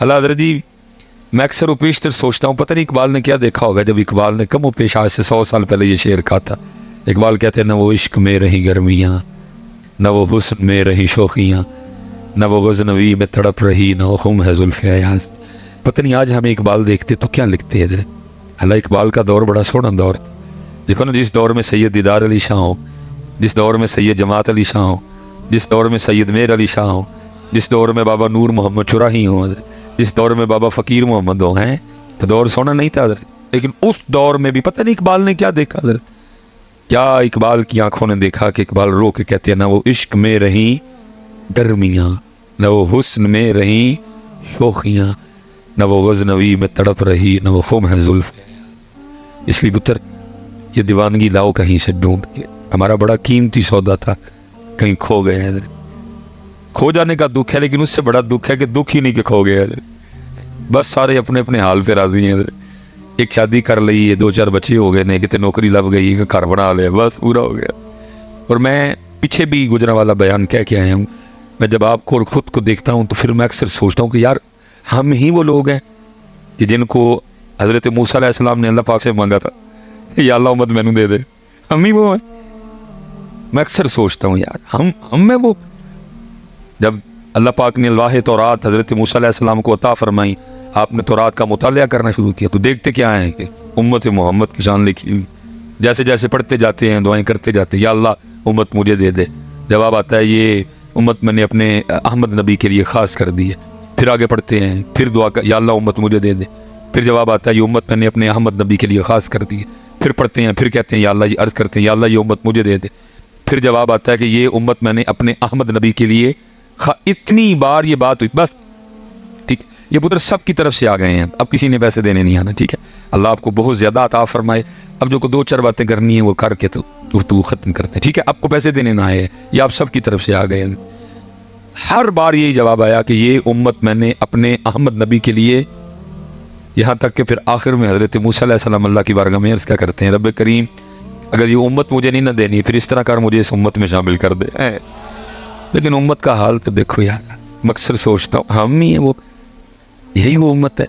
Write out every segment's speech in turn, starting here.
اللہ حضرت جی میں اکثر و پیشتر سوچتا ہوں پتہ نہیں اقبال نے کیا دیکھا ہوگا جب اقبال نے کم و پیش آج سے 100 سال پہلے یہ شعر کہا تھا. اقبال کہتے ہیں نہ وہ عشق میں رہی گرمیاں نہ وہ حسن میں رہی شوخیاں نہ وہ غزنوی میں تڑپ رہی نہ وہ خم ہے زلف ایاز. پتہ نہیں آج ہمیں اقبال دیکھتے تو کیا لکھتے ہیں حضرت. اللہ اقبال کا دور بڑا سونا دور تھا. دیکھو نا جس دور میں سید دیدار علی شاہ ہوں, جس دور میں سید جماعت علی شاہ ہوں, جس دور میں سید میر علی شاہ ہوں, جس دور میں بابا نور محمد چراہی ہوں, جس دور میں بابا فقیر محمد ہوں, ہیں تو دور سونا نہیں تھا حضرت. لیکن اس دور میں بھی پتہ نہیں اقبال نے کیا دیکھا حضرت. کیا اقبال کی آنکھوں نے دیکھا کہ اقبال رو کے کہتے ہیں نہ وہ عشق میں رہیں گرمیاں نہ وہ حسن میں رہیں شوخیاں نہ وہ غزنوی میں تڑپ رہی نہ وہ خم ہے زلف. اس لیے پتر یہ دیوانگی لاؤ کہیں سے ڈھونڈ کے. ہمارا بڑا قیمتی سودا تھا کہیں کھو گئے حضرت. کھو جانے کا دکھ ہے لیکن اس سے بڑا دکھ ہے کہ دکھ ہی نہیں کہ کھو گئے حضرت. بس سارے اپنے اپنے حال پہ راضی ہیں حضرت. ایک شادی کر لی ہے, 2-4 بچے ہو گئے, کتنے نوکری لگ گئی, گھر بنا لیا, بس پورا ہو گیا. اور میں پیچھے بھی گزرا والا بیان کہہ کے آیا ہوں. میں جب آپ کو اور خود کو دیکھتا ہوں تو پھر میں اکثر سوچتا ہوں کہ یار ہم ہی وہ لوگ ہیں کہ جن کو حضرت موسیٰ علیہ السلام نے اللہ پاک سے مانگا تھا یا اللہ امت میں دے دے. ہم ہی وہ ہیں. میں اکثر سوچتا ہوں یار ہم میں وہ. جب اللہ پاک نے الواح تورات حضرت موسیٰ علیہ السلام کو عطا فرمائی, آپ نے تورات کا مطالعہ کرنا شروع کیا تو دیکھتے کیا ہیں کہ امت محمد کی شان لکھی ہوئی. جیسے جیسے پڑھتے جاتے ہیں دعائیں کرتے جاتے ہیں یا اللہ امت مجھے دے دے. جواب آتا ہے یہ امت میں نے اپنے احمد نبی کے لیے خاص کر دی ہے. پھر آگے پڑھتے ہیں, پھر دعا یا اللہ امت مجھے دے دے. پھر جواب آتا ہے یہ امت میں نے اپنے احمد نبی کے لیے خاص کر دی ہے. پھر پڑھتے ہیں, پھر کہتے ہیں یا اللہ, یہ عرض کرتے ہیں یا اللہ یہ امت مجھے دے دے. پھر جواب آتا ہے کہ یہ امت میں نے اپنے احمد نبی کے لیے اتنی بار یہ بات ہوئی بس ٹھیک. یہ پتر سب کی طرف سے آ گئے ہیں, اب کسی نے پیسے دینے نہیں آنا. ٹھیک ہے, اللہ آپ کو بہت زیادہ عطا فرمائے. اب جو کو 2-4 باتیں کرنی ہیں وہ کر کے تو ختم کرتے ہیں. ٹھیک ہے, آپ کو پیسے دینے نہ آئے, یہ آپ سب کی طرف سے آ گئے ہیں. ہر بار یہی جواب آیا کہ یہ امت میں نے اپنے احمد نبی کے لیے, یہاں تک کہ پھر آخر میں حضرت موسیٰ علیہ السلام اللہ کی بارگاہ میں عرض کیا کرتے ہیں, رب کریم اگر یہ امت مجھے نہیں نہ دینی پھر اس طرح کر مجھے اس امت میں شامل کر دے. لیکن امت کا حال تو دیکھو یار. مقصد سوچتا ہوں ہم ہی ہیں وہ, یہی وہ امت ہے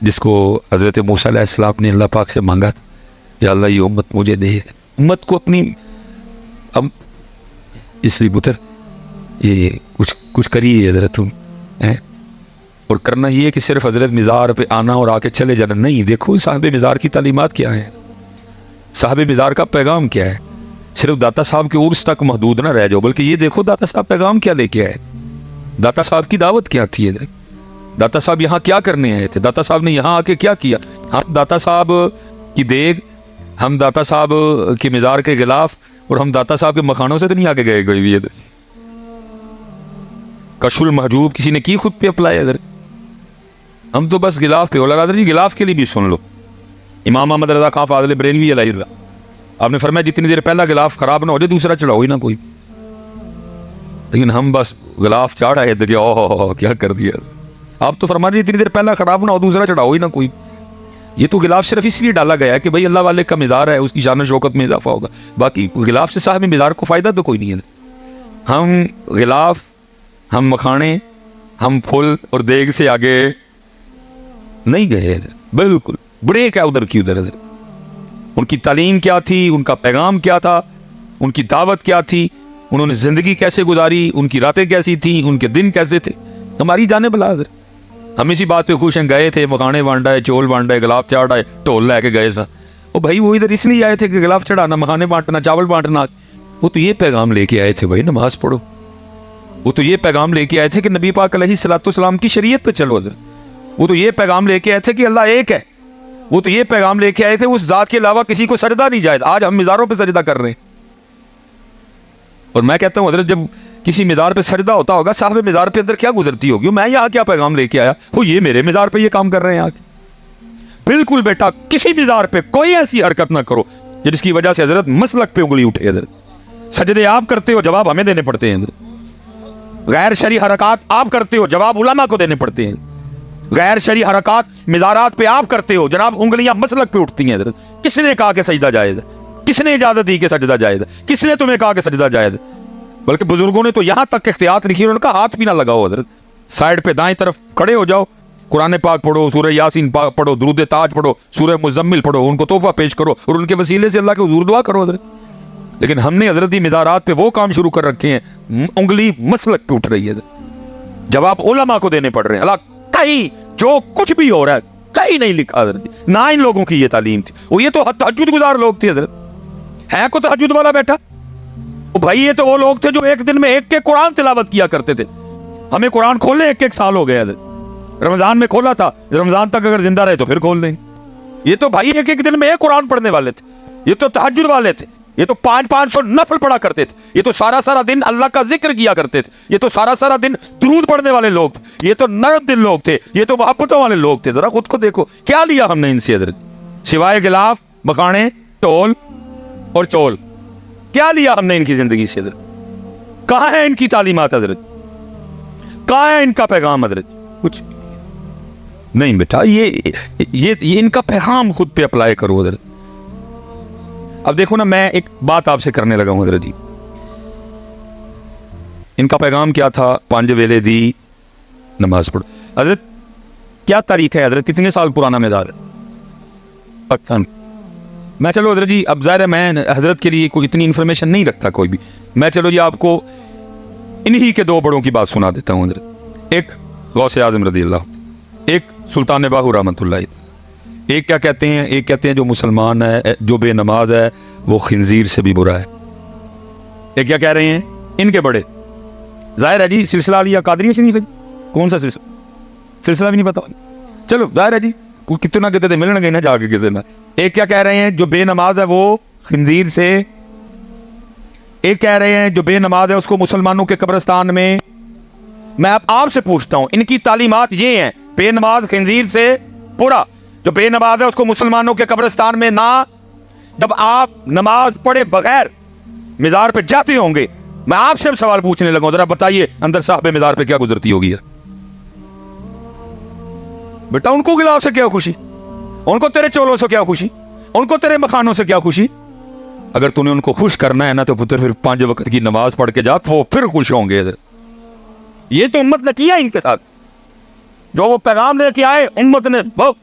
جس کو حضرت موسیٰ علیہ السلام نے اللہ پاک سے مانگا تھا یا اللہ یہ امت مجھے دے. امت کو اپنی اب اس لیے پتر یہ کچھ کریے حضرت تم, اور کرنا یہ ہے کہ صرف حضرت مزار پہ آنا اور آ کے چلے جانا نہیں. دیکھو صاحب مزار کی تعلیمات کیا ہیں, صاحب مزار کا پیغام کیا ہے. صرف داتا صاحب کے عرس تک محدود نہ رہ جاؤ, بلکہ یہ دیکھو داتا صاحب پیغام کیا لے کے آئے, داتا صاحب کی دعوت کیا تھی, داتا صاحب یہاں کیا کرنے آئے تھے, داتا صاحب نے یہاں آ کے کیا کیا. ہم داتا صاحب کی دیگ, ہم داتا صاحب کے مزار کے غلاف اور ہم داتا صاحب کے مکانوں سے تو نہیں آگے گئے کوئی بھی. کشف المحجوب کسی نے کی خود پہ اپلائی ادھر, ہم تو بس غلاف پہ. اور جی غلاف کے لیے بھی سن لو, امام احمد رضا خان فاضل بریلوی علیہ اللہ, آپ نے فرمایا جتنی دیر پہلا غلاف خراب نہ ہو جائے دوسرا چڑھاؤ ہی نہ کوئی. لیکن ہم بس غلاف چاڑھ آئے تھے کہ اوہ کیا کر دیا. آپ تو فرما رہے جتنی دیر پہلا خراب نہ ہو دوسرا چڑھاؤ ہی نہ کوئی. یہ تو غلاف صرف اس لیے ڈالا گیا ہے کہ بھائی اللہ والے کا مزار ہے, اس کی شان و شوکت میں اضافہ ہوگا. باقی غلاف سے صاحب مزار کو فائدہ تو کوئی نہیں ہے. ہم غلاف, ہم مکھانے, ہم پھول اور دیگ سے آگے نہیں گئے. بالکل بریک ہے ادھر کی ادھر. ان کی تعلیم کیا تھی, ان کا پیغام کیا تھا, ان کی دعوت کیا تھی, انہوں نے زندگی کیسے گزاری, ان کی راتیں کیسی تھیں, ان کے دن کیسے تھے. ہماری جانے بلا حضرت, ہم اسی بات پہ خوش ہیں. گئے تھے مکھانے بانٹا ہے, چول بانٹا ہے, غلاف چاڑا ہے, ٹول لے کے گئے سا. او بھائی وہ ادھر اس لیے آئے تھے کہ غلاف چڑھانا, مکھانے بانٹنا, چاول بانٹنا. وہ تو یہ پیغام لے کے آئے تھے بھائی نماز پڑھو. وہ تو یہ پیغام لے کے آئے تھے کہ نبی پاک علیہ الصلوۃ والسلام کی شریعت پہ چلو حضرت. وہ تو یہ پیغام لے کے آئے تھے کہ اللہ ایک ہے. وہ تو یہ پیغام لے کے آئے تھے اس ذات کے علاوہ کسی کو سجدہ نہیں جائز. آج ہم مزاروں پہ سجدہ کر رہے ہیں. اور میں کہتا ہوں حضرت جب کسی مزار پہ سجدہ ہوتا ہوگا, صاحب مزار پہ اندر کیا گزرتی ہوگی, میں یہاں کیا پیغام لے کے آیا, وہ یہ میرے مزار پہ یہ کام کر رہے ہیں آگے. بالکل بیٹا کسی مزار پہ کوئی ایسی حرکت نہ کرو جس کی وجہ سے حضرت مسلک پہ انگلی اٹھے. حضرت سجدے آپ کرتے ہو, جواب ہمیں دینے پڑتے ہیں. غیر شرعی حرکات آپ کرتے ہو, جواب علماء کو دینے پڑتے ہیں. غیر شرعی حرکات مزارات پہ آپ کرتے ہو, جناب انگلیاں مسلک پہ اٹھتی ہیں. حضرت کس نے کہا کہ سجدہ جائز ہے, کس نے اجازت دی کہ سجدہ جائز ہے, کس نے تمہیں کہا کہ سجدہ جائز ہے. بلکہ بزرگوں نے تو یہاں تک احتیاط لکھی, انہوں نے کہا ہاتھ بھی نہ لگاؤ حضرت. साइड पे दाएं तरफ खड़े हो जाओ, कुरान पाक पढ़ो, सूरह यासीन पाक पढ़ो, दुरूद ताज पढ़ो, सूरह मुजम्मिल पढ़ो, उनको तोहफा पेश करो और उनके वसीले से अल्लाह के हुजूर दुआ करो हजरत। लेकिन हमने हजरती मज़ारात पे वो काम शुरू कर रखे हैं, उंगली मसलक पे उठ रही है, जवाब उलमा को देने पड़ रहे हैं। अल्लाह कहीं जो कुछ भी हो रहा है कहीं नहीं लिखा हजरत, ना इन लोगों की ये तालीम थी। वो ये तो तहज्जुद गुजार लोग थे हजरत, है को तहज्जुद वाला बैठा भाई, ये तो वो लोग थे जो एक दिन में एक कुरान तिलावत किया करते थे। हमें कुरान खोले एक साल हो गया, रमजान में खोला था, रमजान तक अगर जिंदा रहे तो फिर खोल लेंगे। ये तो भाई एक दिन में एक कुरान पढ़ने वाले थे, ये तो तहज्जुद वाले थे, ये तो 500 नफल पढ़ा करते थे, ये तो सारा दिन अल्लाह का जिक्र किया करते थे, ये तो सारा दिन दुरूद पढ़ने वाले लोग थे, ये तो नरम दिल लोग थे, ये तो मोहब्बतों वाले लोग थे। जरा खुद को देखो, क्या लिया हमने इनसे हजरत, सिवाय गिलाफ, मकाने, टोल और चोल, क्या लिया हमने इनकी जिंदगी से हजरत? कहाँ है इनकी तालीमात हजरत? कहाँ है इनका पैगाम हजरत? कुछ नहीं बेटा, ये इनका पैगाम खुद पे अप्लाई करो हजरत। अब देखो ना, मैं एक बात आपसे करने लगा हूं हजरत जी, इनका पैगाम क्या था? 5 वेले दी नमाज पढ़ो। हजरत क्या तारीख है हजरत, कितने साल पुराना मज़ार है पाकिस्तान? मैं चलो हजरत जी, अब ज़ाहिर है मैं हजरत के लिए कोई इतनी इन्फॉर्मेशन नहीं रखता कोई भी, मैं चलो जी आपको इन्हीं के 2 बड़ों की बात सुना देता हूँ हजरत। एक गौसे आज़म रज़ी अल्लाह, एक सुल्तान बाहू रहमतुल्लाह। एक क्या कहते हैं? एक कहते हैं जो मुसलमान है, जो बेनमाज है, वो खिंजीर से भी बुरा है। एक क्या कह रहे हैं? इनके बड़े, जाहिर है जी सिलसिला लिया कादरिया से नहीं, कौन सा सिलसिला भी नहीं पता, चलो जाहिर है जी कितना कहते थे, मिलने गए ना जाके कितने ना। एक क्या कह रहे हैं? जो बेनमाज है वो खिंजीर से। एक कह रहे हैं जो बेनमाज है उसको मुसलमानों के कब्रिस्तान में। मैं अब आपसे पूछता हूं, इनकी तालीमात ये हैं, बेनमाज खिंजीर से पूरा, जो बेनमाज है उसको मुसलमानों के कब्रिस्तान में ना। जब आप नमाज पढ़े बगैर मज़ार पे जाते होंगे, मैं आपसे अब सवाल पूछने लगा, जरा बताइए अंदर साहब मज़ार पे क्या गुजरती होगी यार? बेटा उनको गिलाफ से क्या खुशी, उनको तेरे चोलों से क्या खुशी, उनको तेरे मखानों से क्या खुशी? अगर तूने उनको खुश करना है ना तो पुत्र फिर 5 वक्त की नमाज पढ़ के जा, वो फिर खुश होंगे। ये तो उम्मत ने किया इनके साथ, जो वो पैगाम लेके आए उम्मत ने वो,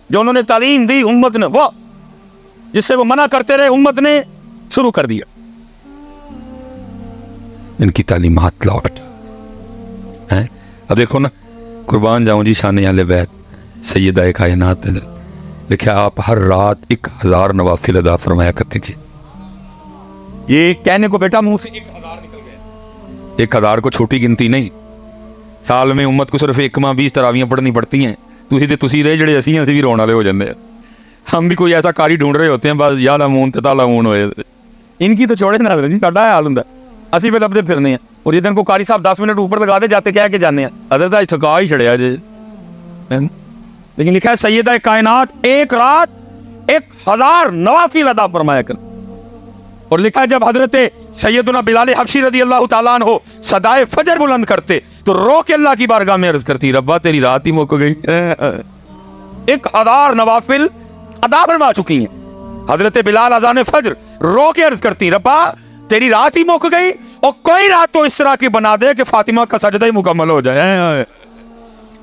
जो उन्होंने तालीम दी उम्मत ने वो, जिससे वो मना करते रहे उम्मत ने शुरू कर दिया। इनकी तालीमात लौट है। अब देखो ना, कुर्बान जाऊं जी शान आले बैत सैयदा कायनात ने लिखा, आप हर रात 1000 नवाफिल अदा फरमाया करती थी। ये कहने को बेटा मुंह से 1000 निकल गए, 1000 को छोटी गिनती नहीं, साल में उम्मत को सिर्फ 1-20 तरावियां पढ़नी पड़ती हैं। तुसी रहे जड़े असी भी रोने वाले हो जाते हैं। हम भी कोई ऐसा कारी ढूंढ रहे होते हैं, बस या लामून ते तालामून होए। इनकी तो छोड़े ना जी, साडा हाल हुंदा, असी भी लभदे फिरने हैं। और जिस दिन को कारी साहब 10 मिनट ऊपर लगा दे जाते कह के जाने अदर तो थका ही छड़िया जे। लेकिन लिखा है सैयदा कायनात एक रात 1000 नवाफिल अदा फरमाया कर। और लिखा है जब हजरत सैयदना बिलाल हबशी रज़ी अल्लाह तआला अन्हु सदाए फजर बुलंद करते तो रो के अल्लाह की बारगाह में अर्ज करती, रब्बा तेरी रात ही मुक गई। 1000 नवाफिल अदा फरमा चुकी हैं। हजरत बिलाल अज़ान फजर रो के अर्ज करती, रब्बा तेरी रात ही मुक गई, और कोई रात तो इस तरह की बना दे कि फातिमा का सजदा ही मुकम्मल हो जाए।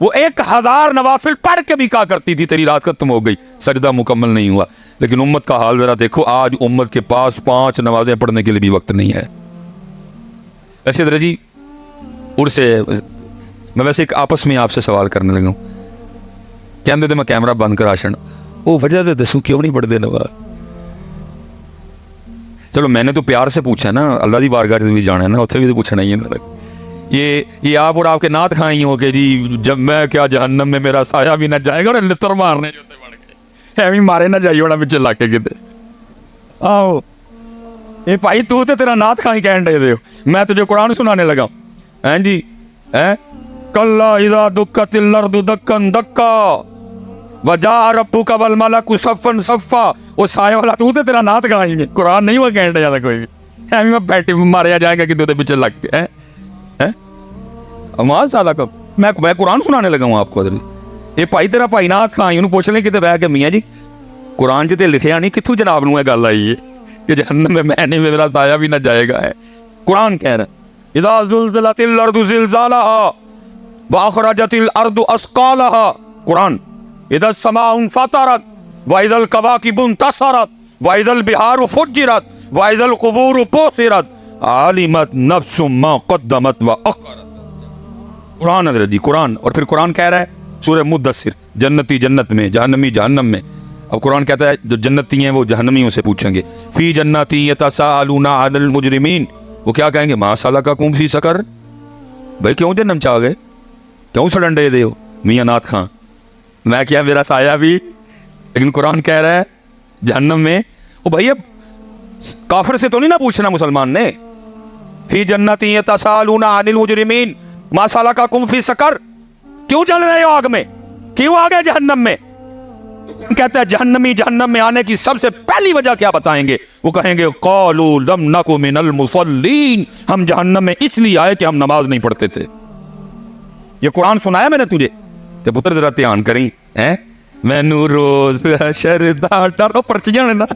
वो 1000 नवाफिल पढ़ के भी कहा करती थी तेरी रात खत्म हो गई, सजदा मुकम्मल नहीं हुआ। लेकिन उम्मत का हाल जरा देखो, आज उम्मत के पास 5 नमाजें पढ़ने के लिए भी वक्त नहीं है। ऐसे दर जी उर्से मैं वैसे एक आपस में आपसे सवाल करने लगा हूँ, कहते थे मैं कैमरा बंद करा छड़, वो वजह तो दसू क्यों नहीं पढ़ते नवाज? चलो मैंने तो प्यार से पूछा ना, अल्लाह की बारगाह भी जाना है ना, उत्थे भी तो पूछना ही है। ये आप और आपके नात खाई हो के जी जब मैं क्या जहन्नम में मेरा साया भी ना जाएगा, और लितर मारने जोते बन के ऐਵੇਂ मारे ना जाइए होना पिछले लाके किते। आओ ये भाई तू तो तेरा नात खाई कहन दे हो, मैं तुझे कुरान सुनाने लगा हैं जी। हैं कल्ला इज़ा दुक्कतिल अर्दु दक्कन दक्का वजा रब्बुका वल मलकु सफ़न सफ़ा, वो साए वाला तू तो तेरा नात खाई है, कुरान नहीं वो कहन दे ज्यादा कोई भी ऐਵੇਂ मैं बैठे मारे जाएगा कि तू पीछे लग के हैं आवाज ज्यादा कब मैं कुरान सुनाने लगा हूँ आपको। ये भाई तेरा भाई नाथ खाई उन्होंने पूछ लें कि बह के मियाँ जी कुरान च तो लिखिया नहीं, कितों जनाब नूं गल आई है कि जहन्नम में मैं नहीं मेरा साया भी ना जाएगा है। कुरान कह रहा इज़ा ज़ुल्ज़िलतिल अर्दु ज़िलज़ालहा, वअखरजतिल अर्दु अस्कालहा, कुरान, इज़ा समाउन फतरत व इज़ल कवाकिबु इंतसरत व इज़ल बिहारु फुज्जिरत व इज़ल कुबूरु बुसिरत आलिमत नफ्सुम मा क़द्दमत व अख़रत। कुरान हज़रत जी, कुरान। और फिर कुरान कह रहा है सूरह मुद्दस्सिर, जन्नती जन्नत में, जहन्नमी जहन्नम में। अब कुरान कहता है जो जन्नती हैं वो जहन्नमियों से पूछेंगे, फी जन्नती यतसाअलूना अनिल मुजरिमीन, वो क्या कहेंगे, मा सलकाकुम फी सकर, भाई क्यों जन्नम चाह गए, क्यों सडंडे दे हो मियां नाथ खां, मैं क्या मेरा साया भी। लेकिन कुरान कह रहा है जहन्नम में। ओ भाई अब काफिर से तो नहीं ना पूछना मुसलमान ने, फी जन्नती यतसाअलूना अनिल मुजरिमीन मा सलकाकुम फी सकर, क्यों जल रहे हो आग में, क्यों आ गए जहन्नम में। कहता है जहन्नमी जहन्नम में आने की सबसे पहली वजह क्या बताएंगे, वो कहेंगे क़ालू लम नकु मिनल मुसल्लीन, हम जहन्नम में इसलिए आए कि हम नमाज नहीं पढ़ते थे। ये कुरान सुनाया मैंने तुझे, ते पुत्र जरा ध्यान करी हैं, मैनू रोज शरदा डरो पर्चियां ना,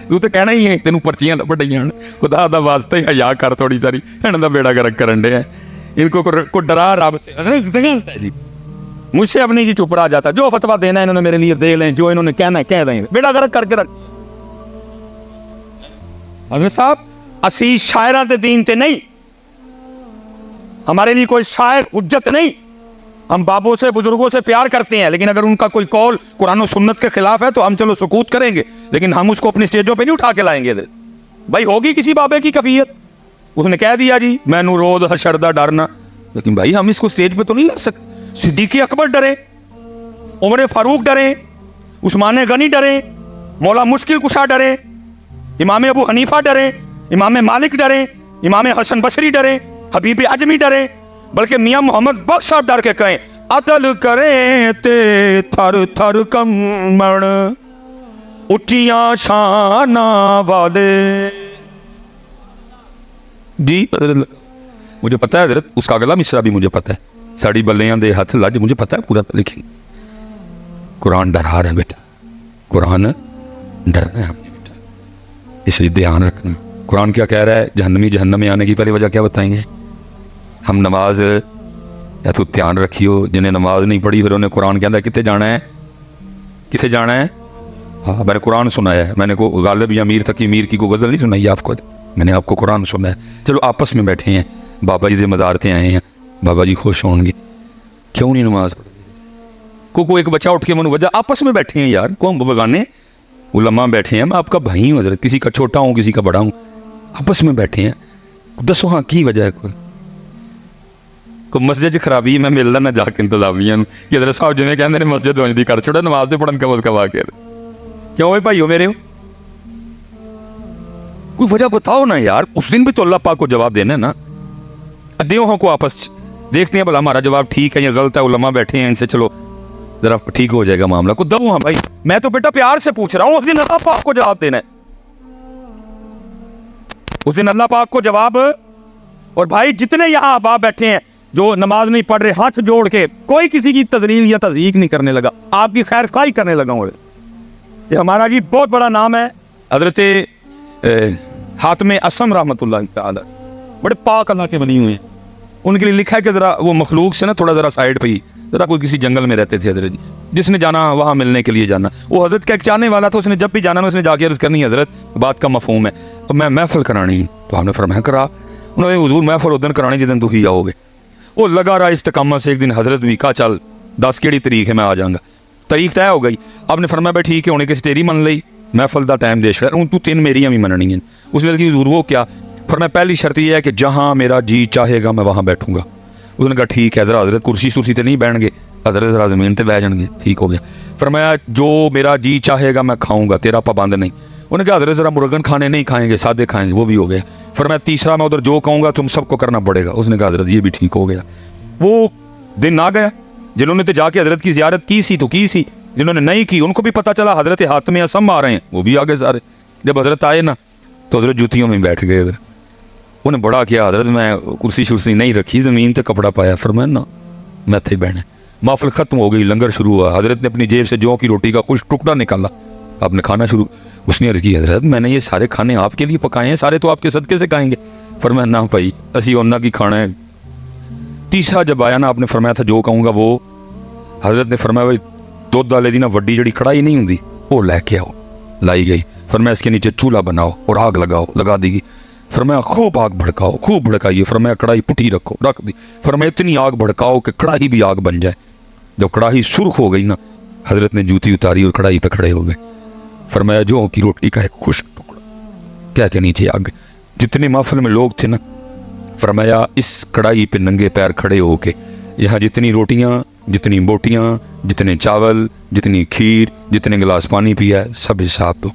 तू तो कहना ही है तेनू पर्चियां पढ़ियां, खुदा दा वास्ते हया कर थोड़ी सारी, इन्हां दा बेड़ा गर्क करन दे, इनको को डरा रब से जी, मुझसे अब नहीं जी चुप रहा जाता, जो फतवा देना है इन्होंने मेरे लिए दे लें, जो इन्होंने कहना है कह दें, बेड़ा गर्क करके रख। हज़रत साहब असी शायरां दे दीन ते नहीं, हमारे लिए कोई शायर हुज्जत नहीं, हम बाबों से बुजुर्गों से प्यार करते हैं, लेकिन अगर उनका कोई कौल कुरान और सुन्नत के खिलाफ है तो हम चलो सुकूत करेंगे, लेकिन हम उसको अपनी स्टेजों पे नहीं उठा के लाएंगे। भाई होगी किसी बाबे की कफियत, उसने कह दिया जी मैनू रोज हशरदा डरना, लेकिन भाई हम इसको स्टेज पे तो नहीं ला सकते। सिद्दीक़ अकबर डरे, उमर फारूक डरे, उस्मान गनी डरे, मौला मुश्किल कुशा डरे, इमाम अबू हनीफा डरे, इमाम मालिक डरे, इमाम हसन बशरी डरे, हबीब अजमी डरे, बल्कि मियाँ मोहम्मद बख्श साहब डर के कहें अदल करें ते थर थर कमण उच्चियां शाना वाले। जी मुझे पता है हज़रत, उसका अगला मिसरा भी मुझे पता है, साड़ी बल्लियां दे हथ लज, मुझे पता है पूरा, लेकिन कुरान डरा रहा है बेटा, कुरान डरना है हमने बेटा, इसलिए ध्यान रखना। कुरान क्या कह रहा है, जहन्नमी जहन्नम में आने की पहली वजह क्या बताएंगे, हम नमाज, या तो ध्यान रखियो जिन्हें नमाज नहीं पढ़ी फिर उन्हें कुरान कहता है कितने जाना है, किसे जाना है। हाँ मैंने कुरान सुनाया है, मैंने को गालिब या मीर तकी मीर की को गज़ल नहीं सुनाई आपको, मैंने आपको कुरान सुना है। चलो आपस में बैठे हैं, बाबा जी ज़िम्मेदार थे आए हैं, बाबा जी खुश होंगे, क्यों नहीं नमाज को एक बच्चा उठ के मन वजह, आपस में बैठे हैं यार, को हम बगाने उलमा बैठे हैं, मैं आपका भाई हूँ हज़रत, किसी का छोटा हूँ किसी का बड़ा हूँ, आपस में बैठे हैं, दसो हाँ की वजह है को मस्जिद खराबी, मैं मिलना ना जाके इंतजामिया कि हज़रत साहब जिन्हें कहते हैं मस्जिद वंजदी कर छोड़ा, नमाज दे पढ़न का कमा के, क्यों भाई भाई हो मेरे हो, कोई वजह बताओ ना यार, उस दिन भी तो अल्लाह पाक को जवाब देना है ना। अड्डियों को आपस देखते हैं भला हमारा जवाब ठीक है या गलत है, उलमा बैठे हैं इनसे चलो जरा ठीक हो जाएगा मामला, को दो हाँ भाई, मैं तो बेटा प्यार से पूछ रहा हूँ, उस दिन अल्लाह पाक को जवाब देना है, उस दिन अल्लाह पाक को जवाब। और भाई जितने यहाँ बाप बैठे हैं जो नमाज नहीं पढ़ रहे, हाथ जोड़ के कोई किसी की तजलील या तज़ीक नहीं करने लगा, आपकी खैर खाई करने लगा हूँ। ये हमारा जी बहुत बड़ा नाम है हज़रत हातिम असम रहमतुल्लाह तआला, बड़े पाक अल्लाह के बनी हुए हैं, उनके लिए लिखा है कि ज़रा वो मखलूक से ना थोड़ा ज़रा साइड पे ही, ज़रा कोई किसी जंगल में रहते थे हज़रत जी, जिसने जाना वहाँ मिलने के लिए जाना, वो हज़रत का एक चाहने वाला था, उसने जब भी जाना उसने जाके अर्ज़ करनी, हज़रत बात का मफहूम है तो मैं महफिल करानी है, तो आपने फरमाया करा, उन्होंने हुजूर महफिल उस दिन करानी जिस दिन तू ही आओगे। वो लगा रहा इस्तिकामत से, एक दिन हज़रत भी कहा चल 10 केड़ी तरीक है मैं आ जाऊँगा, तारीख तय हो गई, आपने फरमाया भाई ठीक है होने किसी तेरी मन ली, महफिल का टाइम दे शर हूँ तू 3 मेरियां भी मननी है। उसने लगी हुजूर वो क्या, फरमाया पहली शर्त यह है कि जहाँ मेरा जी चाहेगा मैं वहाँ बैठूंगा। उसने कहा ठीक है, ज़रा हज़रत कुर्सी सुर्सी तो नहीं बैठेंगे, हज़रत ज़रा ज़मीन पर बह जाएंगे, ठीक हो गया। फरमाया जो मेरा जी चाहेगा मैं खाऊंगा, तेरा पाबंद नहीं। उन्होंने कहा हज़रत ज़रा मुर्गन खाने नहीं खाएंगे, सादे खाएंगे, वो भी हो गया। फरमाया तीसरा मैं उधर जो कहूँगा तुम सबको करना पड़ेगा। उसने कहा हज़रत ये भी ठीक हो गया। वो दिन आ गया, जिन्होंने तो जाके हज़रत की ज़ियारत की सी तो की सी, जिन्होंने नहीं की उनको भी पता चला हज़रत हातिम असम आ रहे हैं, वो भी आ गए सारे। जब हज़रत आए ना तो हज़रत जूतियों में बैठ गए, इधर उन्हें बड़ा किया, हज़रत मैं कुर्सी शुर्सी नहीं रखी, ज़मीन पर कपड़ा पाया, फरमाया ना मैं थे बहने। महफिल ख़त्म हो गई, लंगर शुरू हुआ, हज़रत ने अपनी जेब से जौ की रोटी का कुछ टुकड़ा निकाला, आपने खाना शुरू। उसने अर्ज़ की हज़रत मैंने ये सारे खाने आपके लिए पकाए हैं, सारे तो आपके सदके से खाएंगे। फरमाया ना भाई असी उन्ना की खाना है, تیسرا جب آیا نا آپ نے فرمایا تھا جو کہوں گا وہ حضرت نے فرمایا بھائی دودھ والے دی نا وڈی جڑی کڑائی نہیں ہوندی وہ لے کے آؤ. لائی گئی. فرمایا اس کے نیچے چولہا بناؤ اور آگ لگاؤ. لگا دی گئی. فرمایا خوب آگ بھڑکاؤ. خوب بھڑکائیے. فرمایا کڑائی پٹھی رکھو. رکھ دی. فرمایا اتنی آگ بھڑکاؤ کہ کڑاہی بھی آگ بن جائے. جب کڑاہی سرخ ہو گئی نا حضرت نے جوتی اتاری اور کڑاہی پہ کھڑے ہو گئے. فرمایا جو کی روٹی کا ایک خشک ٹکڑا کیا کہ نیچے آ گئے. جتنے محفل میں لوگ تھے نا فرمایا اس کڑائی پہ ننگے پیر کھڑے ہو کے یہاں جتنی روٹیاں جتنی بوٹیاں جتنے چاول جتنی کھیر جتنے گلاس پانی پیا ہے سب حساب دو.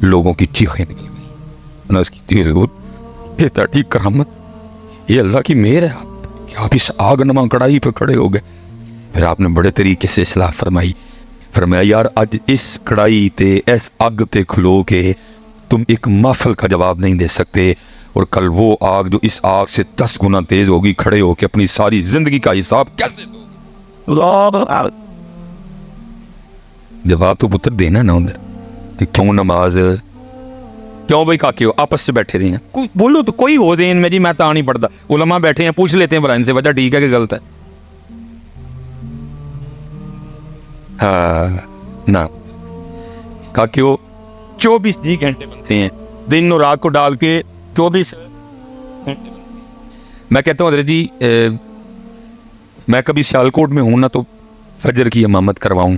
لوگوں کی چیخیں نکل گئی. اس کی تیر یہ تھا کرامت یہ اللہ کی مہر ہے کہ آپ اس آگ نما کڑائی پہ کھڑے ہو گئے. پھر آپ نے بڑے طریقے سے اصلاح فرمائی. فرمایا یار اج اس کڑائی تے اس اگ تے کھلو کے تم ایک محفل کا جواب نہیں دے سکتے اور کل وہ آگ جو اس آگ سے 10 گنا تیز ہوگی کھڑے ہو کے اپنی ساری زندگی کا حساب کیسے دو گے. جواب تو پتر دینا نہ ادھر کہ کیوں نماز کیوں بھائی کاکے ہو آپس سے بیٹھے رہے ہیں بولو تو کوئی ہو ذہن میں جی میں تو نہیں پڑھتا. علماء بیٹھے ہیں پوچھ لیتے ہیں بلا ان سے وجہ ٹھیک ہے کہ غلط ہے. ہاں نہ کاکے ہو 24 گھنٹے بنتے ہیں دن اور رات کو ڈال کے 24 گھنٹے. میں کہتا ہوں حضرت جی میں کبھی سیالکوٹ میں ہوں نا تو فجر کی امامت کرواؤں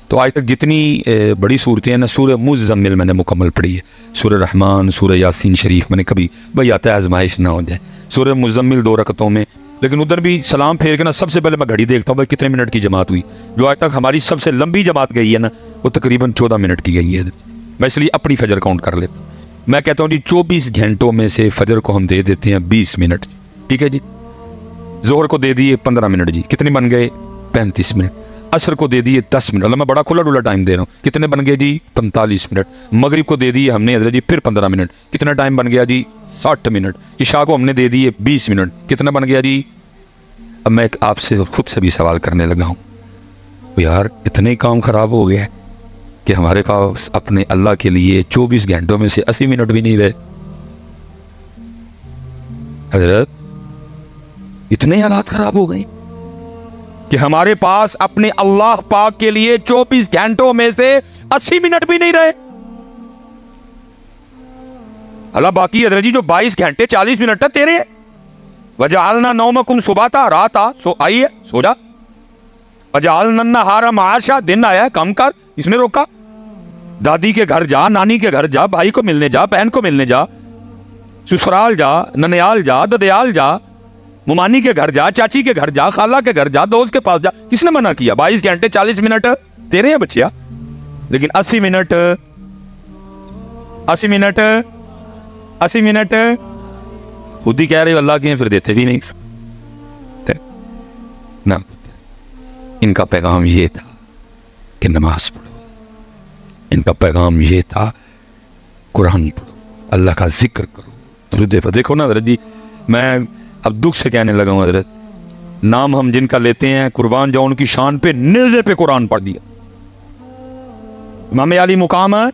تو آج تک جتنی بڑی صورتیں ہیں نا سورہ مزمل میں نے مکمل پڑھی ہے. سورہ رحمان سورہ یاسین شریف میں نے کبھی بھائی آتا ہے آزمائش نہ ہو جائے. سورہ مزمل 2 رکعتوں میں لیکن ادھر بھی سلام پھیر کے نا سب سے پہلے میں گھڑی دیکھتا ہوں بھائی کتنے منٹ کی جماعت ہوئی. جو آج تک ہماری سب سے لمبی جماعت گئی ہے نا وہ تقریباً 14 منٹ کی گئی ہے. میں اس لیے اپنی فجر کاؤنٹ کر لیتا ہوں. میں کہتا ہوں جی 24 گھنٹوں میں سے فجر کو ہم دے دیتے ہیں 20 منٹ. ٹھیک ہے جی. ظہر کو دے دیے 15 منٹ جی کتنے بن گئے 35 منٹ. عصر کو دے دیے 10 منٹ. اللہ میں بڑا کھلا ڈولا ٹائم دے رہا ہوں. کتنے بن گئے جی 45 منٹ. مغرب کو دے دیے ہم نے حضرت جی پھر 15 منٹ. کتنا ٹائم بن گیا جی 60 منٹ. عشاء کو ہم نے دے دیے 20 منٹ. کتنا بن گیا جی. اب میں آپ سے خود سے بھی سوال کرنے لگا ہوں یار اتنے کام خراب ہو گیا ہے کہ ہمارے پاس اپنے اللہ کے لیے 24 گھنٹوں میں سے 80 منٹ بھی نہیں رہے. حضرت اتنے حالات خراب ہو گئے کہ ہمارے پاس اپنے اللہ پاک کے لیے 24 گھنٹوں میں سے 80 منٹ بھی نہیں رہے. اللہ باقی حضرت جی جو 22 گھنٹے 40 منٹ ہے تیرے ہیں. وَجَعَلْنَا نَوْمَكُمْ سُبَاتًا رات آ سو آئیے سو جا. وَجَعَلْنَا النَّهَارَ مَعَاشًا دن آیا کم کر. اس نے روکا. دادی کے گھر جا نانی کے گھر جا بھائی کو ملنے جا بہن کو ملنے جا سسرال جا ننیال جا ددیال جا ممانی کے گھر جا چاچی کے گھر جا خالہ کے گھر جا دوست کے پاس جا. کس نے منع کیا. 22 گھنٹے 40 منٹ تیرے ہیں بچیا. لیکن 80 منٹ 80 منٹ 80 منٹ خود ہی کہہ رہے ہو اللہ کے ہیں پھر دیتے بھی نہیں نا. ان کا پیغام یہ تھا کہ نماز پڑھو. ان کا پیغام یہ تھا قرآن پڑھو اللہ کا ذکر کرو. درود پر دیکھو نا حضرت جی میں اب دکھ سے کہنے لگا ہوں حضرت نام ہم جن کا لیتے ہیں قربان جاؤ ان کی شان پہ نیزے پہ قرآن پڑھ دیا. امام علی مقام ہے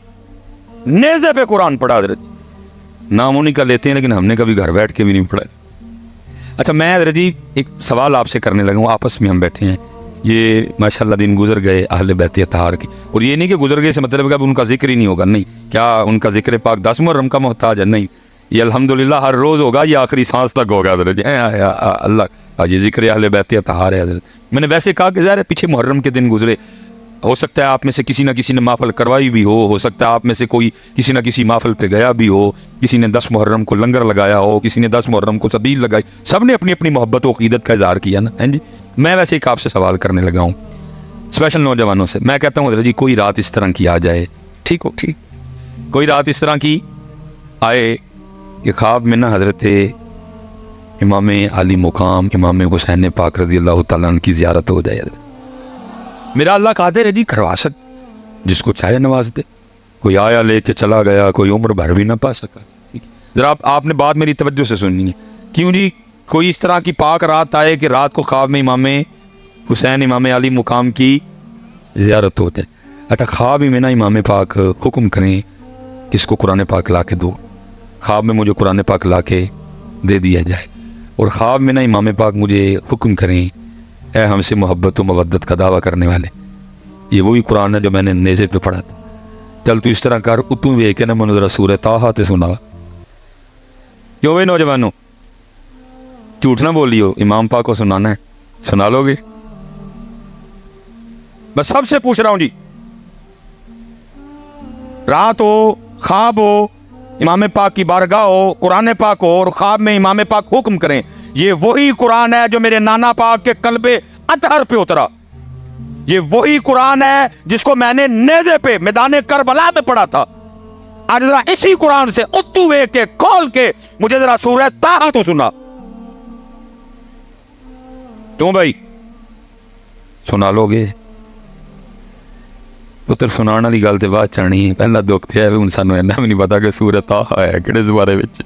نیزے پہ قرآن پڑھا حضرت. نام انہیں کا لیتے ہیں لیکن ہم نے کبھی گھر بیٹھ کے بھی نہیں پڑھا. اچھا میں حضرت جی ایک سوال آپ سے کرنے لگا ہوں. آپس میں ہم بیٹھے ہیں یہ ماشاءاللہ دن گزر گئے اہل بیت اطہار کی اور یہ نہیں کہ گزر گئے سے مطلب کہ اب ان کا ذکر ہی نہیں ہوگا. نہیں کیا ان کا ذکر پاک 10 محرم کا محتاج ہے. نہیں یہ الحمدللہ ہر روز ہوگا یہ آخری سانس تک ہوگا حضرت. اللہ یہ ذکر اہل بیت اطہار ہے حضرت. میں نے ویسے کہا کہ ظاہر ہے پیچھے محرم کے دن گزرے ہو سکتا ہے آپ میں سے کسی نہ کسی نے محفل کروائی بھی ہو سکتا ہے آپ میں سے کوئی کسی نہ کسی محفل پہ گیا بھی ہو کسی نے 10 محرم کو لنگر لگایا ہو کسی نے 10 محرم کو سبیل لگائی. سب نے اپنی اپنی محبت و عقیدت کا اظہار کیا نا ہیں جی. میں ویسے ایک آپ سے سوال کرنے لگا ہوں اسپیشل نوجوانوں سے. میں کہتا ہوں حضرت جی کوئی رات اس طرح کی آ جائے ٹھیک ہو ٹھیک کوئی رات اس طرح کی آئے کہ خواب میں نہ حضرت امام علی مقام امام حسین پاک رضی اللہ تعالیٰ عنہ کی زیارت ہو جائے. میرا اللہ قادر ہے جی کروا سکتے جس کو چاہے نواز دے. کوئی آیا لے کے چلا گیا کوئی عمر بھر بھی نہ پا سکا. ذرا آپ نے بات میری توجہ سے سننی ہے. کیوں جی کوئی اس طرح کی پاک رات آئے کہ رات کو خواب میں امام حسین امام علی مقام کی زیارت ہو جائے. اچھا خواب میں نا امام پاک حکم کریں کس کو قرآن پاک لا کے دو. خواب میں مجھے قرآن پاک لا کے دے دیا جائے. اور خواب میں نا امام پاک مجھے حکم کریں اے ہم سے محبت و مودت کا دعویٰ کرنے والے. یہ وہی قرآن ہے جو میں نے نیزے پہ پڑھا تھا. چل تو اس طرح کر اتوں ویک کے نا منو ذرا سورہ طٰہٰ تے سنا. کیوں بھائی نوجوانوں جھوٹ نہ بولیو, امام پاک کو سنانا ہے, سنا لو گے؟ بس سب سے پوچھ رہا ہوں جی, رات ہو, خواب ہو, امام پاک کی بارگاہ ہو, قرآن پاک ہو اور خواب میں امام پاک حکم کریں یہ وہی قرآن ہے جو میرے نانا پاک کے قلب اطہر پہ اترا, یہ وہی قرآن ہے جس کو میں نے نیزے پہ میدان کربلا میں پڑھا تھا. آج ذرا اسی قرآن سے اتو وے کے کھول کے مجھے ذرا سورہ طٰہٰ تو سنا. کیوں بھائی سنا لو گے؟ پتر سنانا والی گل تے بعد چانی ہے, پہلا دکھ تے ہے ہن سانوں اینا بھی نہیں پتا کہ سورہ طٰہٰ ہے کہڑے زبارے وچ.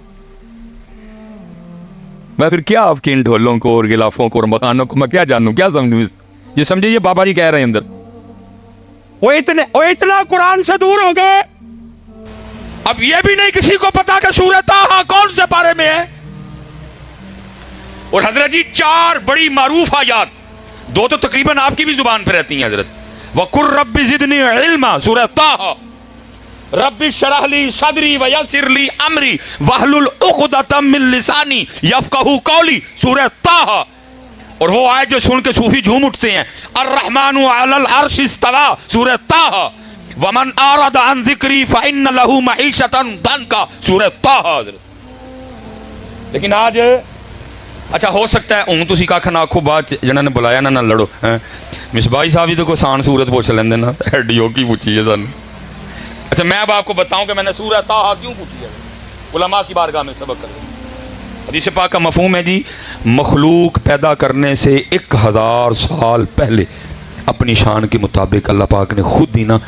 میں پھر کیا آپ کے ان ڈھولوں کو اور غلافوں کو اور مکانوں کو میں کیا جانوں, کیا سمجھوں؟ یہ سمجھے یہ بابا جی کہہ رہے ہیں اندر وہ اتنا قرآن سے دور ہو گئے اب یہ بھی نہیں کسی کو پتا کہ سورہ طٰہٰ کون سے پارے میں ہے. اور حضرت جی 4 بڑی معروف آیات, 2 تو تقریباً آپ کی بھی زبان پہ رہتی ہیں حضرت. وَقُلْ رَبِّ زِدْنِي عِلْمًا سورہ طٰہٰ, رَبِّ اشْرَحْ لِي صَدْرِي وَيَسِّرْ لِي أَمْرِي وَاحْلُلْ عُقْدَةً مِّن لِّسَانِي يَفْقَهُوا قَوْلِي سورہ طٰہٰ. اور وہ آیت جو سن کے صوفی جھوم اٹھتے ہیں, الرحمن علی العرش استویٰ سورہ طٰہٰ, ومن اعرض عن ذکری فإن له معیشة ضنکا سورہ طٰہٰ. لیکن آج اچھا ہو سکتا ہے ہوں تسی کھ نہ آکھو بعد جنہاں نے بلایا نہ لڑو. مصباحی صاحب ہی تو کوئی آسان صورت پوچھ لیندے نا, ایڈیو کی پوچھی ہے سن. اچھا میں اب آپ کو بتاؤں کہ میں نے سورہ طٰہٰ کیوں پوچھی ہے. علماء کی بارگاہ میں سبق کر. حدیث پاک کا مفہوم ہے جی مخلوق پیدا کرنے سے 1000 سال پہلے اپنی شان کے مطابق اللہ پاک نے خود ہی نا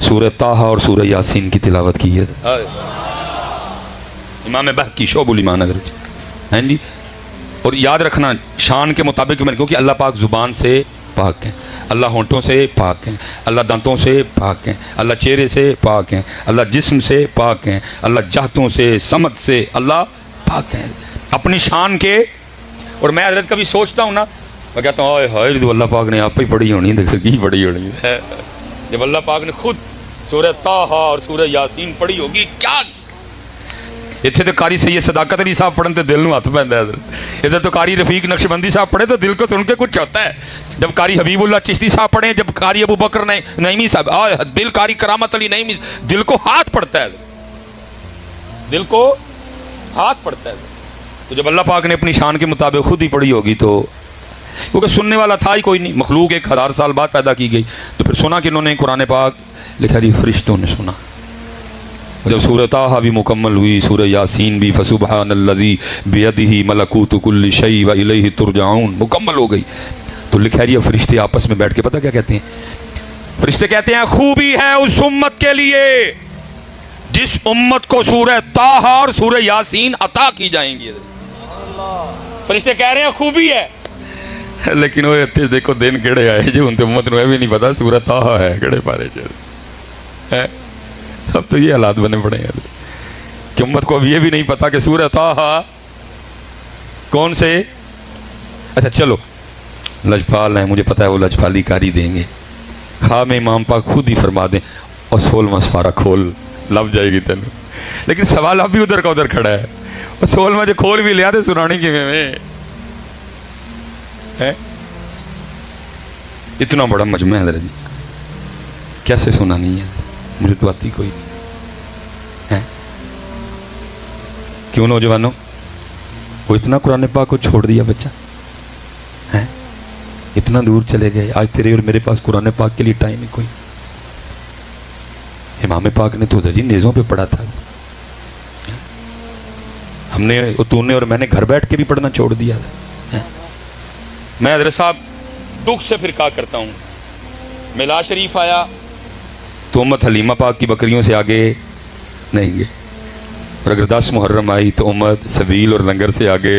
سورہ طٰہٰ اور سورہ یاسین کی تلاوت کی ہے. امام بہقی شعب الایمان ہیں جی. اور یاد رکھنا شان کے مطابق کیونکہ اللہ پاک زبان سے پاک ہیں, اللہ ہونٹوں سے پاک ہیں, اللہ دانتوں سے پاک ہیں, اللہ چہرے سے پاک ہیں, اللہ جسم سے پاک ہیں, اللہ جہتوں سے سمت سے اللہ پاک ہیں اپنی شان کے. اور میں حضرت کبھی سوچتا ہوں نا, میں کہتا ہوں ہائے تو اللہ پاک نے آپ ہی پڑھی ہونی ہے, پھر کی پڑھی ہونی ہے جب اللہ پاک نے خود سورہ طٰہٰ اور سورہ یاسین پڑھی ہوگی. کیا اتنے تو قاری سید صداقت علی صاحب پڑھن تو دل نو ہاتھ پہنتا ہے حضرت. ادھر تو قاری رفیق نقشبندی صاحب پڑھے تو دل کو سن کے کچھ ہوتا ہے. جب قاری حبیب اللہ چشتی صاحب پڑھیں, جب قاری ابو بکر نعیمی صاحب, دل قاری کرامت علی نعیمی, دل کو ہاتھ پڑتا ہے, دل کو ہاتھ پڑتا ہے. تو جب اللہ پاک نے اپنی شان کے مطابق خود ہی پڑھی ہوگی تو کیونکہ سننے والا تھا ہی کوئی نہیں, مخلوق 1000 سال بعد پیدا کی گئی, تو پھر سنا کہ انہوں نے قرآن پاک لکھا جی فرشتوں نے سنا. جب سورہ طٰہٰ بھی مکمل ہوئی, سورہ یاسین بھی فسبحان الذی بیدہ ملکوت کل شیء والیہ ترجعون مکمل ہو گئی, تو لکھا جی فرشتے آپس میں بیٹھ کے پتہ کیا کہتے ہیں؟ فرشتے کہتے ہیں خوبی ہے اس امت کے لیے جس امت کو سورہ طٰہٰ اور سورہ یاسین عطا کی جائیں گی. فرشتے کہہ رہے ہیں خوبی ہے, لیکن وہ اتنے دیکھو دن کہڑے آئے جو ان تے امت نو بھی نہیں پتا سورہ طٰہٰ ہے کہڑے پارے چل. اب تو یہ حالات بنے پڑے ہیں کہ امت کو اب یہ بھی نہیں پتا کہ سورہ طٰہٰ کون سے. اچھا چلو لجپال ہیں, مجھے پتا ہے وہ لجپالی کاری دیں گے. خواب میں امام پاک خود ہی فرما دیں اور 16واں سپارہ کھول, لب جائے گی تینوں. لیکن سوال اب بھی ادھر کا ادھر کھڑا ہے, اور 16واں جو کھول بھی لیا تو سنانی کی میں اتنا بڑا مجمع ہے حضرت جی, کیسے سنانی ہے؟ مجھے تو آتی کوئی نہیں. کیوں نوجوانوں وہ اتنا قرآن پاک کو چھوڑ دیا بچہ, اتنا دور چلے گئے. آج تیرے اور میرے پاس قرآن پاک کے لیے ٹائم ہی کوئی. امام پاک نے تو جی نیزوں پہ پڑھا تھا, ہم نے تو نے اور میں نے گھر بیٹھ کے بھی پڑھنا چھوڑ دیا تھا. میں حضرت صاحب دکھ سے پھر کہا کرتا ہوں, میلاد شریف آیا تو امت حلیمہ پاک کی بکریوں سے آگے نہیں گئے, اور اگر 10 محرم آئی تو امت سبیل اور لنگر سے آگے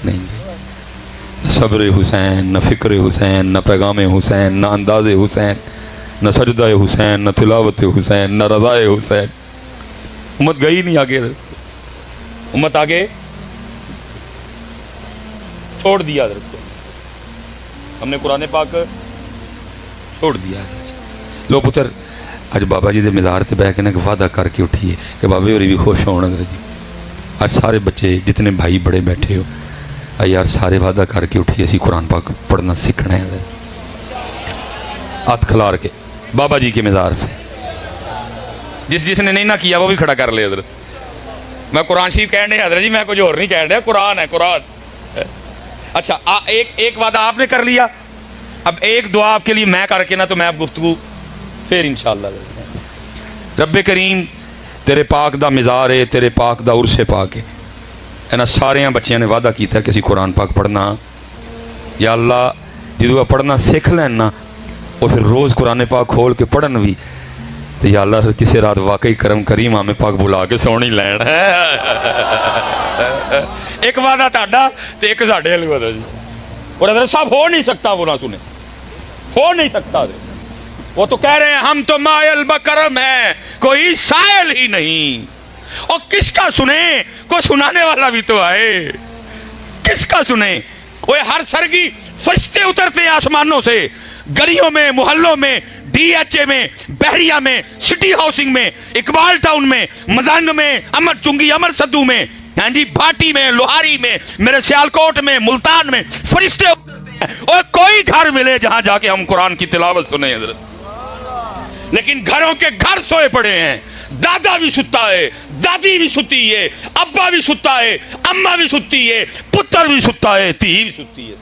نہیں گئے. نہ صبر حسین, نہ فکر حسین, نہ پیغام حسین, نہ انداز حسین, نہ سجدہ حسین, نہ تلاوت حسین, نہ رضا حسین. امت گئی نہیں آگے, امت آگے. چھوڑ دیا حضرت کو, ہم نے قرآن پاک چھوڑ دیا حضرت. لو پتر اج بابا جی دے مزار تے بہ کے نا وعدہ کر کے اٹھیے کہ بابے ہوری بھی خوش ہون حضرت جی. اج سارے بچے جتنے بھائی بڑے بیٹھے ہو یار سارے وعدہ کر کے اٹھیے اسی قرآن پاک پڑھنا سیکھنا ہے حضرت. ہاتھ کھلار کے بابا جی کے مزار پہ جس نے نہیں نہ کیا وہ بھی کھڑا کر لے حضرت. میں قرآن شریف کہہ رہے حضرت جی, میں کچھ اور نہیں کہہ رہا, قرآن ہے قرآن. اچھا ایک وعدہ آپ نے کر لیا, اب ایک دعا آپ کے لیے میں کر کے نا تو میں اب گفتگو پھر انشاءاللہ. رب کریم تیرے پاک دا مزار ہے, تیرے پاک دا عرس پاک ہے, انہاں سارے بچیاں نے وعدہ کیتا ہے کہ اسی قرآن پاک پڑھنا. یا اللہ جدو پڑھنا سیکھ لینا اور پھر روز قرآن پاک کھول کے پڑھن بھی, تو یا اللہ کسی رات واقعی کرم کریم ہمیں پاک بلا کے سونی لین. ایک وعدہ تہاڈا تے ایک ساڈے والی وعدہ جی. اور حضرت صاحب ہو نہیں سکتا, وہ نہ سنے, ہو نہیں سکتا. وہ تو کہہ رہے ہیں ہم تو مائل بکرم ہیں, کوئی سائل ہی نہیں. اور کس کا سنیں, کوئی سنانے والا بھی تو آئے. کس کا سنیں؟ وہ ہر سرگی فرشتے اترتے ہیں آسمانوں سے, گلیوں میں, محلوں میں, ڈی ایچ اے میں, بحریہ میں, سٹی ہاؤسنگ میں, اقبال ٹاؤن میں, مزنگ میں, امر چنگی, امر سدو میں, ہاں جی بھاٹی میں, لوہاری میں, میرے سیالکوٹ میں, ملتان میں فرشتے اترتے ہیں. اور کوئی گھر ملے جہاں جا کے ہم قرآن کی تلاوت سنیں حضرت. لیکن گھروں کے گھر سوئے پڑے ہیں. دادا بھی ستا ہے, دادی بھی ستی ہے, ابا بھی ستا ہے, اماں بھی ستی ہے, پتر بھی ستا ہے, تھی بھی ستی ہے.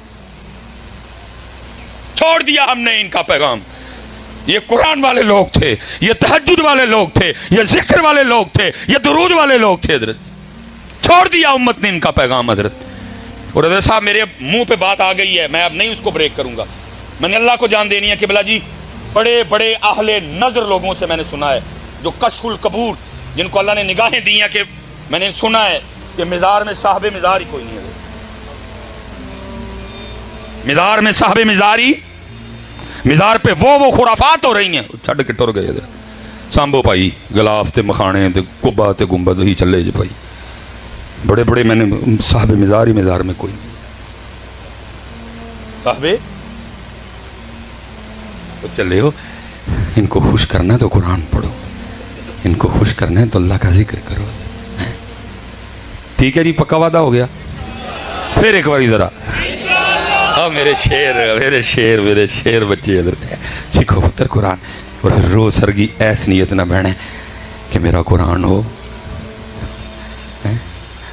چھوڑ دیا ہم نے ان کا پیغام. یہ قرآن والے لوگ تھے, یہ تہجد والے لوگ تھے, یہ ذکر والے لوگ تھے, یہ درود والے لوگ تھے حضرت. چھوڑ دیا امت نے ان کا پیغام حضرت. اور حضرت صاحب میرے منہ پہ بات آ گئی ہے, میں اب نہیں اس کو بریک کروں گا. میں نے اللہ کو جان دینی ہے کہ بلا جی بڑے بڑے اہل نظر لوگوں سے میں نے سنا ہے, جو کشف القبور, جن کو اللہ نے نگاہیں دی ہیں, کہ میں نے سنا ہے کہ مزار میں صاحب مزار ہی کوئی نہیں ہے. مزار میں صاحب مزاری, مزار پہ وہ خرافات ہو رہی ہیں. چھڑ کے ٹر گئے ادھر سامبو پائی گلاف تے مکھانے تے کبا تے گنبد ہی چلے جی بھائی. بڑے بڑے میں نے صاحب مزار ہی مزار میں کوئی نہیں. صاحب تو چلے ہو, ان کو خوش کرنا ہے تو قرآن پڑھو, ان کو خوش کرنا ہے تو اللہ کا ذکر کرو. ٹھیک ہے جی, پکا وعدہ ہو گیا. پھر ایک باری ذرا میرے شیر میرے شیر میرے شیر بچے حضرت ہیں, سیکھو پتر قرآن. اور پھر روز سرگی ایس نیت نہ بہنے کہ میرا قرآن ہو.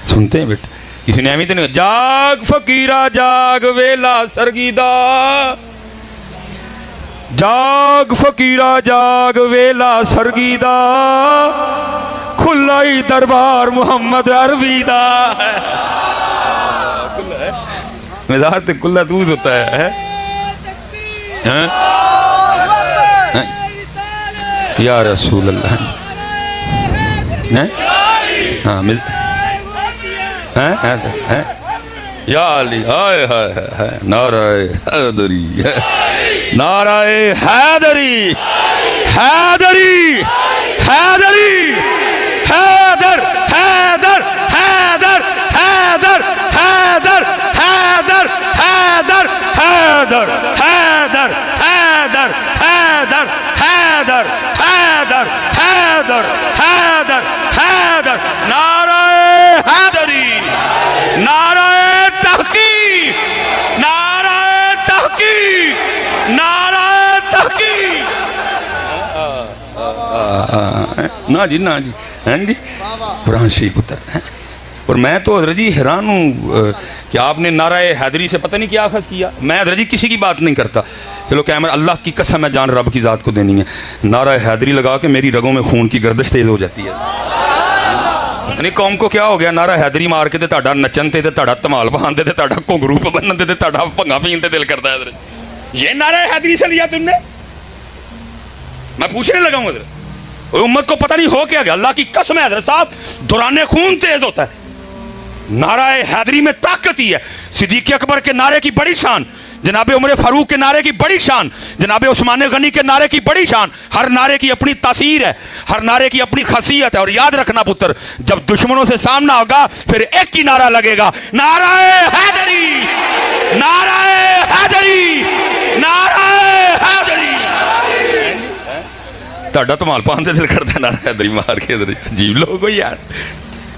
سنتے ہیں بیٹا, کسی نے اہمیت نہیں. جاگ فقیرہ جاگ ویلا سرگیدہ, جاگ فقیرہ جاگ ویلا سرگیدہ, کھلا ہی دربار محمد عربی دا. مزار تے کھلا دوز ہوتا ہے. یا رسول اللہ. یا علی ہائے ہائے نعرہ حیدری, نعرہ حیدری, حیدری حیدری حیدر حیدر حیدر حیدر حیدر حیدر حیدر حیدر حیدر حیدر حیدر حیدر حیدر حیدر حیدر حیدر. نعرہ حیدری, نعرہ تحقیق, نعرہ تحقیق, نعرہ تحقیق. نا جی نا جی, ہیں جی قرآن شریف اتر. اور میں تو حضرت جی حیران ہوں کہ آپ نے نعرہ حیدری سے پتہ نہیں کیا اخذ کیا. میں حضرت جی کسی کی بات نہیں کرتا, چلو کیمرہ اللہ کی قسم ہے جان رب کی ذات کو دینی ہے, نعرہ حیدری لگا کے میری رگوں میں خون کی گردش تیز ہو جاتی ہے. نہیں قوم کو کیا ہو گیا, نعرہ حیدری مار کے تے تہاڈا نچن تے تہاڈا تمال بہان تے تہاڈا گھنگرو بنن تے تہاڈا بھنگا پین تے دل کرتا ہے. حضرت یہ نعرہ حیدری سے لیا تم نے؟ میں پوچھنے لگا ہوں حضرت, امت کو پتہ نہیں ہو کیا گیا. اللہ کی قسم ہے حضرت صاحب, دوران خون تیز ہوتا ہے. نعرہ حیدری میں طاقت ہی ہے. صدیق اکبر کے نعرے کی بڑی شان, جناب عمر فاروق کے نعرے کی بڑی شان, جناب عثمان غنی کے نعرے کی بڑی شان. ہر نعرے کی اپنی تاثیر ہے, ہر نعرے کی اپنی خاصیت ہے. اور یاد رکھنا پتر, جب دشمنوں سے سامنا ہوگا پھر ایک ہی نعرہ لگے گا, نعرہ حیدری. नाराए हैदरी, नाराए हैदरी। ਤੁਹਾਡਾ ਧਮਾਲ ਪਾਉਣ ਤੇ ਦਿਲ ਕਰਦਾ ਨਾਰਾ ਹੈਦਰੀ ਮਾਰ ਕੇ ਇਧਰ। ਅਜੀਬ ਲੋਕ ਹੋ ਯਾਰ,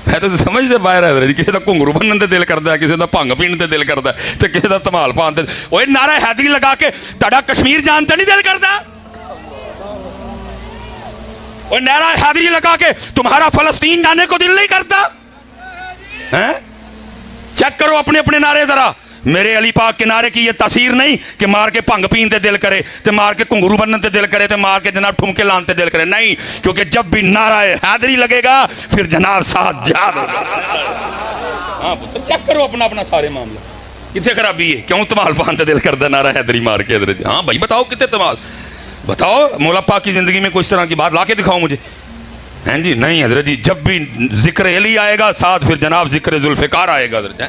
ਮੈਂ ਤਾਂ ਸਮਝਦੇ ਬਾਹਰ ਹੈ ਜੀ। ਕਿਸੇ ਦਾ ਘੁੰਗਰੂ ਬੰਨਣ ਤੇ ਦਿਲ ਕਰਦਾ, ਕਿਸੇ ਦਾ ਭੰਗ ਪੀਣ ਤੇ ਦਿਲ ਕਰਦਾ, ਤੇ ਕਿਸੇ ਦਾ ਧਮਾਲ ਪਾਉਣ ਤੇ। ਓਏ ਨਾਰਾ ਹੈਦਰੀ ਲਗਾ ਕੇ ਤੁਹਾਡਾ ਕਸ਼ਮੀਰ ਜਾਣ ਤੇ ਨਹੀਂ ਦਿਲ ਕਰਦਾ? ओए नारा हैदरी लगा के तुम्हारा फलस्तीन जाने को दिल नहीं करता हैं? चेक करो अपने अपने नारे जरा। मेरे अली पाक के नारे की ये तासीर नहीं कि मार के भंग पीन ते दिल करे, ते मार के घुंगरू बनने ते दिल करे, ते मार के जनाब ठुमके लाने ते दिल करे। नहीं, क्योंकि जब भी नारा हैदरी लगेगा फिर जनाब साथ जाद होगा। हाँ पुत्र, चेक करो अपना अपना सारे मामला कितने खराबी है। क्यों तमाल पान ते दिल करता नारा हैदरी मार के इधर? हाँ भाई बताओ कितने तमाल, बताओ मौला पाक की जिंदगी में कुछ तरह की बात लाके दिखाओ मुझे। हैं जी? नहीं हजरत जी, जब भी जिक्र अली आएगा साथ फिर जनाब जिक्र जुल्फ़िकार आएगा हजरत।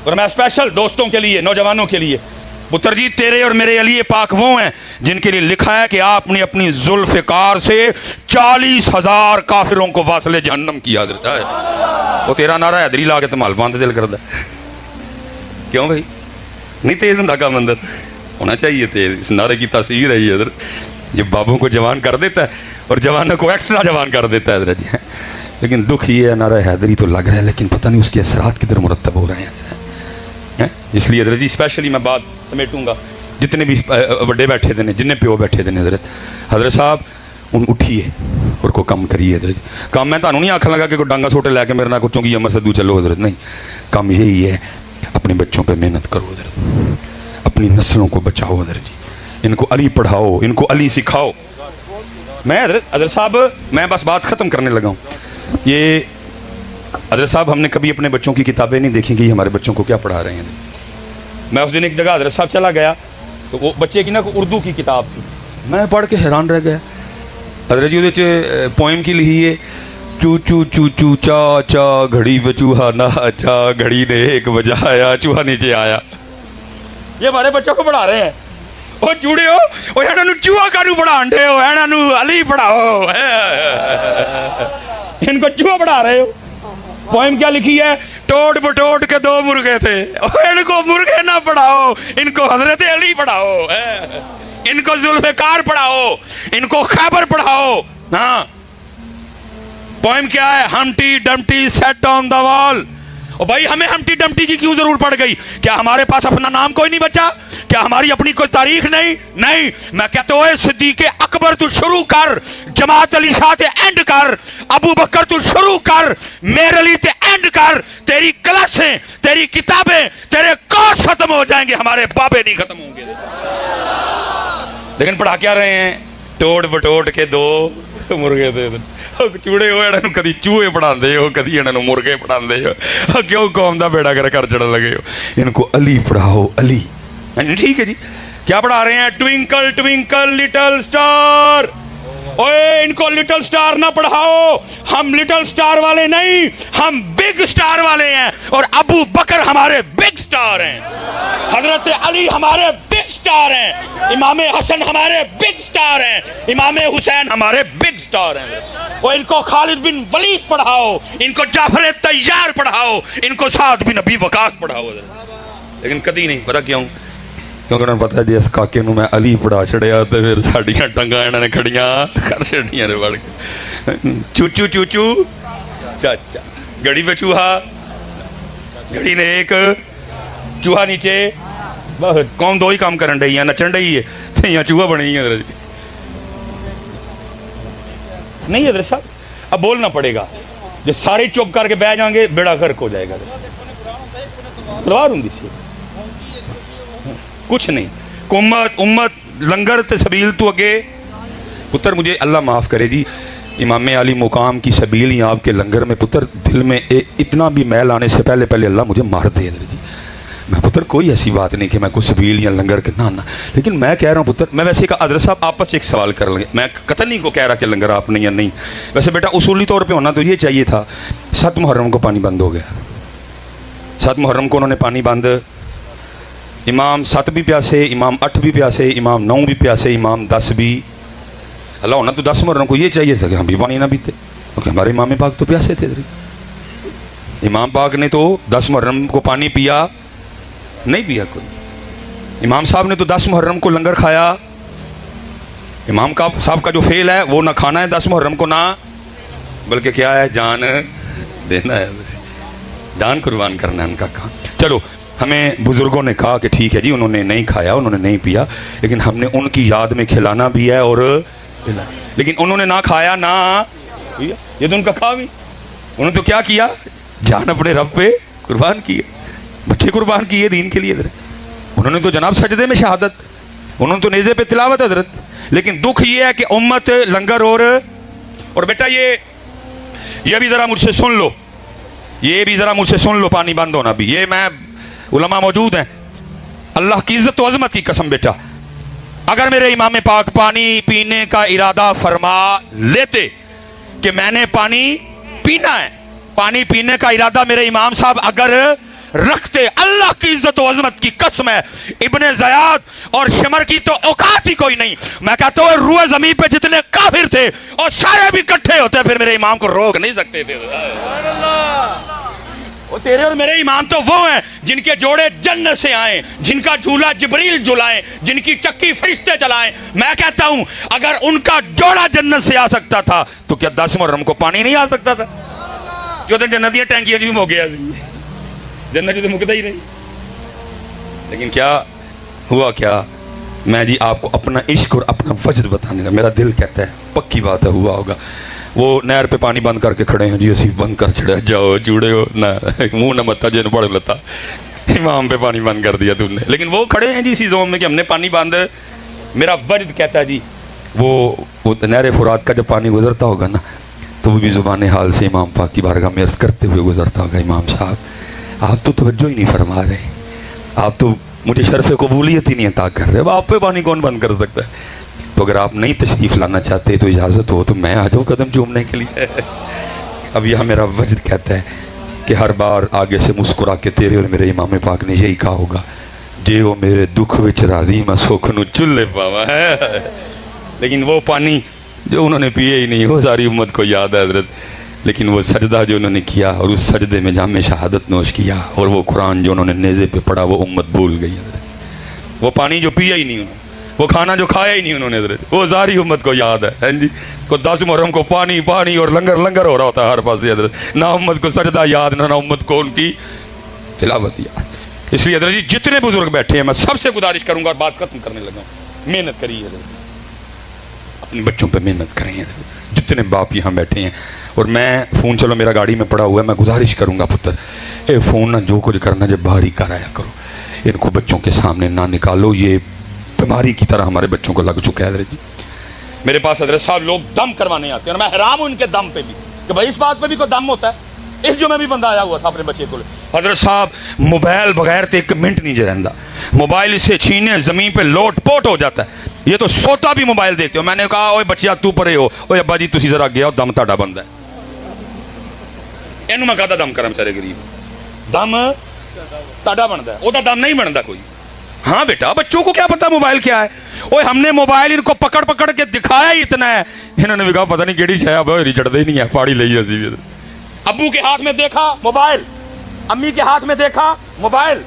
और मैं स्पेशल दोस्तों के लिए, नौजवानों के लिए, पुत्र जी तेरे और मेरे अली पाक वो हैं जिनके लिए लिखा है कि आपने अपनी जुल्फ़िकार से 40,000 काफिरों को वासले जहन्नम किया हजरत। वो तेरा नारा हैदरी ला के तमाल पान दिल करता। क्यों भाई? नहीं तेज होंदा काम अंदर होना चाहिए तेज। इस नारे की तासीर है ये इधर, जो बाबों को जवान कर देता है और जवानों को एक्स्ट्रा जवान कर देता है इधर जी। लेकिन दुख ये है नारा हैदरी तो लग रहा है, लेकिन पता नहीं उसके असरात किधर मुरतब हो रहे हैं। इसलिए इधर जी स्पेशली मैं बात समेटूंगा। जितने भी बड़े बैठे थे, जिन्ने प्यो बैठे थे हजरत, हजरत साहब उन उठिए और को कम करिए इधर। काम मैं थानू नहीं आखन लगा कि कोई डांगा सोटे लैके मेरे ना कुछ चौंकी अमर सदू चलो हजरत, नहीं। काम यही है, अपने बच्चों पर मेहनत करो हजरत, अपनी नस्लों को बचाओ हजरत जी, इनको अली पढ़ाओ, इनको अली सिखाओ। मैं हजरत साहब, मैं बस बात ख़त्म करने लगा हूँ। ये हजरत साहब, हमने कभी अपने बच्चों की किताबें नहीं देखी कि हमारे बच्चों को क्या पढ़ा रहे हैं। मैं उस दिन एक जगह हजरत साहब चला गया, तो वो बच्चे की ना उर्दू की किताब थी, मैं पढ़ के हैरान रह गया। हजरत जी वो पोइम की लिखी है, चू चू चू चू चा चा घड़ी बचूहा ना चा, घड़ी ने एक बजाया चूहा नीचे आया। ये हमारे बच्चों को पढ़ा रहे हैं। ओ चूड़े हो, ओ इन्होंने चूहा कानू पढ़ान दे हो, इन्होंने अली पढ़ाओ, इनको चूहा पढ़ा रहे हो। पोएम क्या लिखी है? टोट बटोट के 2 मुर्गे थे, इनको मुर्गे ना पढ़ाओ, इनको हजरत अली पढ़ाओ, इनको जुल्फ़िकार पढ़ाओ, इनको खैबर पढ़ाओ। हाँ, पोएम क्या है? Humpty Dumpty set on the wall. और भाई हमें हम्टी डम्टी की क्यों जरूरत पड़ गई? क्या हमारे पास अपना नाम कोई नहीं बचा? क्या हमारी अपनी कोई तारीख नहीं? नहीं, मैं कहता हूँ सिद्दीक़ अकबर तू शुरू कर, जमात अली शाह ते एंड कर, अबू बकर तू शुरू कर, मेरे अली ते एंड कर। तेरी क्लासें, तेरी किताबें, तेरे कोर्स खत्म हो जाएंगे, हमारे बाबे नहीं खत्म होंगे। लेकिन पढ़ा क्या रहे हैं? टोट बटोट के 2 मुर्गे थे। चूड़े हो, इन्होंने कभी चूहे पढ़ाते हो, कभी इन्होंने मुर्गे पढ़ाते हो। क्यों कौम का बेड़ा कर चढ़न लगे हो? इनको अली पढ़ाओ, अली। ठीक है जी, क्या पढ़ा रहे हैं? Twinkle twinkle little star. ओए इनको लिटिल स्टार ना पढ़ाओ, हम लिटिल स्टार वाले नहीं, हम बिग स्टार वाले हैं। और अबू बकर हमारे बिग स्टार हैं, हजरत अली हमारे बिग स्टार हैं, इमाम हसन हमारे बिग स्टार हैं, इमाम हुसैन हमारे बिग स्टार हैं। और इनको खालिद बिन वलीद पढ़ाओ, इनको जाफर तैयार पढ़ाओ, इनको साद बिन अबी वकास पढ़ाओ। लेकिन कभी नहीं, पता क्यों? क्योंकि उन्हें पता जिस काके नूं मैं अली पढ़ा छड़िया तो फिर साड़ियाँ टंगा इन्होंने खड़ियाँ कर छड़ियाँ ने बढ़ के। चूचू चूचू चाचा, घड़ी पे चूहा, घड़ी ने एक, चूहा नीचे, कौन 2 ही काम करन डई है, नचन डई है, तो यहाँ चूहा बनी है। नहीं हजरत साहब, अब बोलना पड़ेगा, जो सारे चुप करके बह जाएंगे बेड़ा गर्क हो जाएगा। तलवार होंगी सी कुछ नहीं, उम्मत उम्मत लंगर ते सबील तो अगे। पुत्र मुझे अल्लाह माफ़ करे जी, इमाम अली मुकाम की सबील ही आपके लंगर में पुत्र दिल में इतना भी मैल आने से पहले पहले अल्लाह मुझे मार दे जी। मैं पुत्र कोई ऐसी बात नहीं कि मैं कोई सबील या लंगर के ना, लेकिन मैं कह रहा हूँ पुत्र, मैं वैसे हजरत साहब आपस से एक सवाल कर लेंगे, मैं कतई नहीं को कह रहा कि लंगर आपने या नहीं। वैसे बेटा उसूली तौर पे होना तो ये चाहिए था। 7 मुहर्रम को पानी बंद हो गया, 7 मुहर्रम को उन्होंने पानी बंद, इमाम 7 भी प्यासे, इमाम 8 भी प्यासे, इमाम 9 भी प्यासे, इमाम 10 भी। अल्लाह होना तो 10 मुहर्रम को ये चाहिए था कि हम भी पानी ना पीते, क्योंकि हमारे इमाम पाक तो प्यासे थे। इमाम पाक ने तो 10 मुहर्रम को पानी पिया, नहीं पिया कोई। इमाम साहब ने तो 10 मुहर्रम को लंगर खाया। इमाम का साहब का जो फेल है वो ना खाना है 10 मुहर्रम को, ना बल्कि क्या है, जान देना है, जान कुर्बान करना है उनका काम। चलो, हमें बुजुर्गों ने कहा कि ठीक है जी, उन्होंने नहीं खाया, उन्होंने नहीं पिया, लेकिन हमने उनकी याद में खिलाना भी है और पिलाना। लेकिन उन्होंने ना खाया ना पिया, ये तो उनका काम ही। उन्होंने तो क्या किया, जान अपने रब पे कुर्बान किए, बच्चे कुर्बान किए दीन के लिए। उन्होंने तो जनाब सजदे में शहादत, उन्होंने तो नेज़े पे तिलावत हजरत। लेकिन दुख ये है कि उम्मत लंगर और बेटा ये भी ज़रा मुझसे सुन लो, ये भी ज़रा मुझसे सुन लो, पानी बंद होना भी, ये मैं उलमा मौजूद हैं, अल्लाह की इज़्ज़त और अज़मत की कसम बेटा, अगर मेरे इमाम पाक पानी पीने का इरादा फरमा लेते कि मैंने पानी पीना है, पानी पीने का इरादा मेरे इमाम साहब अगर रखते, अल्लाह की इज्जत और अजमत की कसम है, इब्ने ज़याद और शमर की तो औकात ही कोई नहीं। मैं कहता हूँ रूए ज़मीन पे जितने काफिर थे और सारे भी इकट्ठे होते, फिर मेरे इमाम को रोक नहीं सकते थे। वो तेरे और मेरे इमाम तो वो हैं जिनके जोड़े जन्नत से आए, जिनका झूला जिब्रील झुलाए, जिनकी चक्की फरिश्ते चलाएं। मैं कहता हूं अगर उनका जोड़ा जन्नत से आ सकता था तो क्या 10 मुहर्रम को पानी नहीं आ सकता था? क्यों तो जन्नत दी टैंकियां भी हो गया, जन्नत तो मुकता ही नहीं। लेकिन क्या हुआ, क्या मैं जी आपको अपना इश्क और अपना वजद बताने का मेरा दिल कहता है, पक्की बात है हुआ होगा। वो नहर पे पानी बंद करके खड़े हैं जी, असी बंद कर छड़ा, जाओ जुड़े हो ना, मुंह न मत्ता जिन पड़ लता, इमाम पे पानी बंद कर दिया तुमने। लेकिन वो खड़े हैं जी इसी जोन में कि हमने पानी बंद, मेरा वजद कहता है जी वो नहर फुरात का जब पानी गुजरता होगा ना तो वो भी ज़ुबान हाल से इमाम पाक की बारगाह में अर्ज़ करते हुए गुजरता होगा, इमाम साहब आप तो तवज्जो ही नहीं फरमा रहे, आप तो मुझे शर्फ कबूलियत ही नहीं अता कर रहे, अब आप पे पानी कौन बंद कर सकता है? तो अगर आप नहीं तशरीफ़ लाना चाहते तो इजाज़त हो तो मैं आ जाऊँ कदम चूमने के लिए। अब यह मेरा वजद कहता है कि हर बार आगे से मुस्कुरा के तेरे और मेरे इमाम पाक ने यही कहा होगा, जे वो मेरे दुख विच राजी मैं सुख नू चुल्ले पावा है। लेकिन वो पानी जो उन्होंने पिए ही नहीं, वो सारी उम्मत को याद है हजरत। लेकिन वो सजदा जो उन्होंने किया और उस सजदे में जामे शहादत नोश किया और वो कुरान जो उन्होंने नेज़े पे पढ़ा, वो उम्मत भूल गई हजरत। वो पानी जो पिया ही नहीं उन्होंने, वो खाना जो खाया ही नहीं उन्होंने हजरत, वो सारी उम्मत को याद है जी। को 10 मुहर्रम को पानी पानी और लंगर लंगर हो रहा होता है हर पास हजरत, ना उम्मत को सजदा याद, ना उम्मत को उनकी तिलावत याद। इसलिए हजरत जी जितने बुजुर्ग बैठे हैं मैं सबसे गुजारिश करूंगा और बात खत्म करने लगा, मेहनत करिए हजरत, अपने बच्चों पे मेहनत करें, जितने बाप यहाँ बैठे हैं। और मैं फ़ोन, चलो मेरा गाड़ी में पड़ा हुआ है, मैं गुजारिश करूँगा पुत्र ये फ़ोन ना जो कुछ करना जब बाहर ही कराया करो, इनको बच्चों के सामने ना निकालो, ये बीमारी की तरह हमारे बच्चों को लग चुका है हजरत जी। मेरे पास हजरत साहब लोग दम करवाने आते हैं और मैं हैरान हूँ इनके दम पे भी कि भाई इस बात पे भी कोई दम होता है। इस जो में भी बंदा आया हुआ था अपने बच्चे को, हजरत साहब मोबाइल बगैर तो 1 मिनट नहीं रहता, मोबाइल इससे छीने ज़मीन पे लोट पोट हो जाता है, ये तो सोता भी मोबाइल देखते हो। मैंने कहा ओए बच्चिया तू परे हो, ओए अब्बा जी तुसी जरा गया दम ताड़ा बंद है, इनू मैं कहता दम करम सारे गरीब, दम ताड़ा बनता है, ओदा दम नहीं बनता कोई। हाँ बेटा बच्चों को क्या पता मोबाइल क्या है, ओए हमने मोबाइल इनको पकड़ पकड़ के दिखाया ही इतना है, इन्होंने भी कहा पता नहीं केड़ी शायद चढ़ते ही नहीं है, पाड़ी ली अभी। अबू के हाथ में देखा मोबाइल, अम्मी के हाथ में देखा मोबाइल,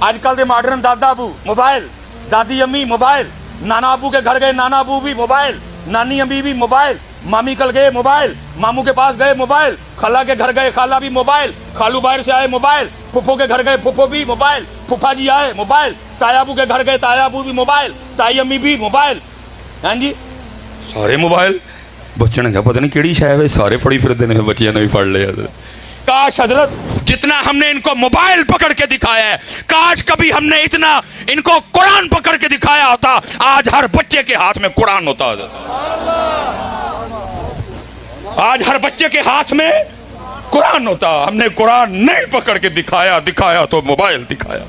आजकल के मॉडर्न दादा अबू मोबाइल, दादी अम्मी मोबाइल, नाना अबू के घर गए नाना अबू भी मोबाइल, नानी अम्मी भी मोबाइल, मामी कल गए मोबाइल, मामू के पास गए मोबाइल, खाला के घर गए खाला भी मोबाइल, खालू बाहर से आए मोबाइल, फुफो के घर गए फुफो भी मोबाइल, फुफा जी आए मोबाइल, तायाबू के घर गए तायाबू भी मोबाइल, ताई अम्मी भी मोबाइल, हाँ जी सारे मोबाइल। बच्चे ने कहा पता नहीं केड़ी शायद सारे पड़ी फिरते हैं, बच्चियों ने भी पढ़ लिया। काश हजरत जितना हमने इनको मोबाइल पकड़ के दिखाया है, काश कभी हमने इतना इनको कुरान पकड़ के दिखाया होता, आज हर बच्चे के हाथ में कुरान होता। आज हर बच्चे के हाथ में कुरान होता, हमने कुरान नहीं पकड़ के दिखाया तो मोबाइल दिखाया।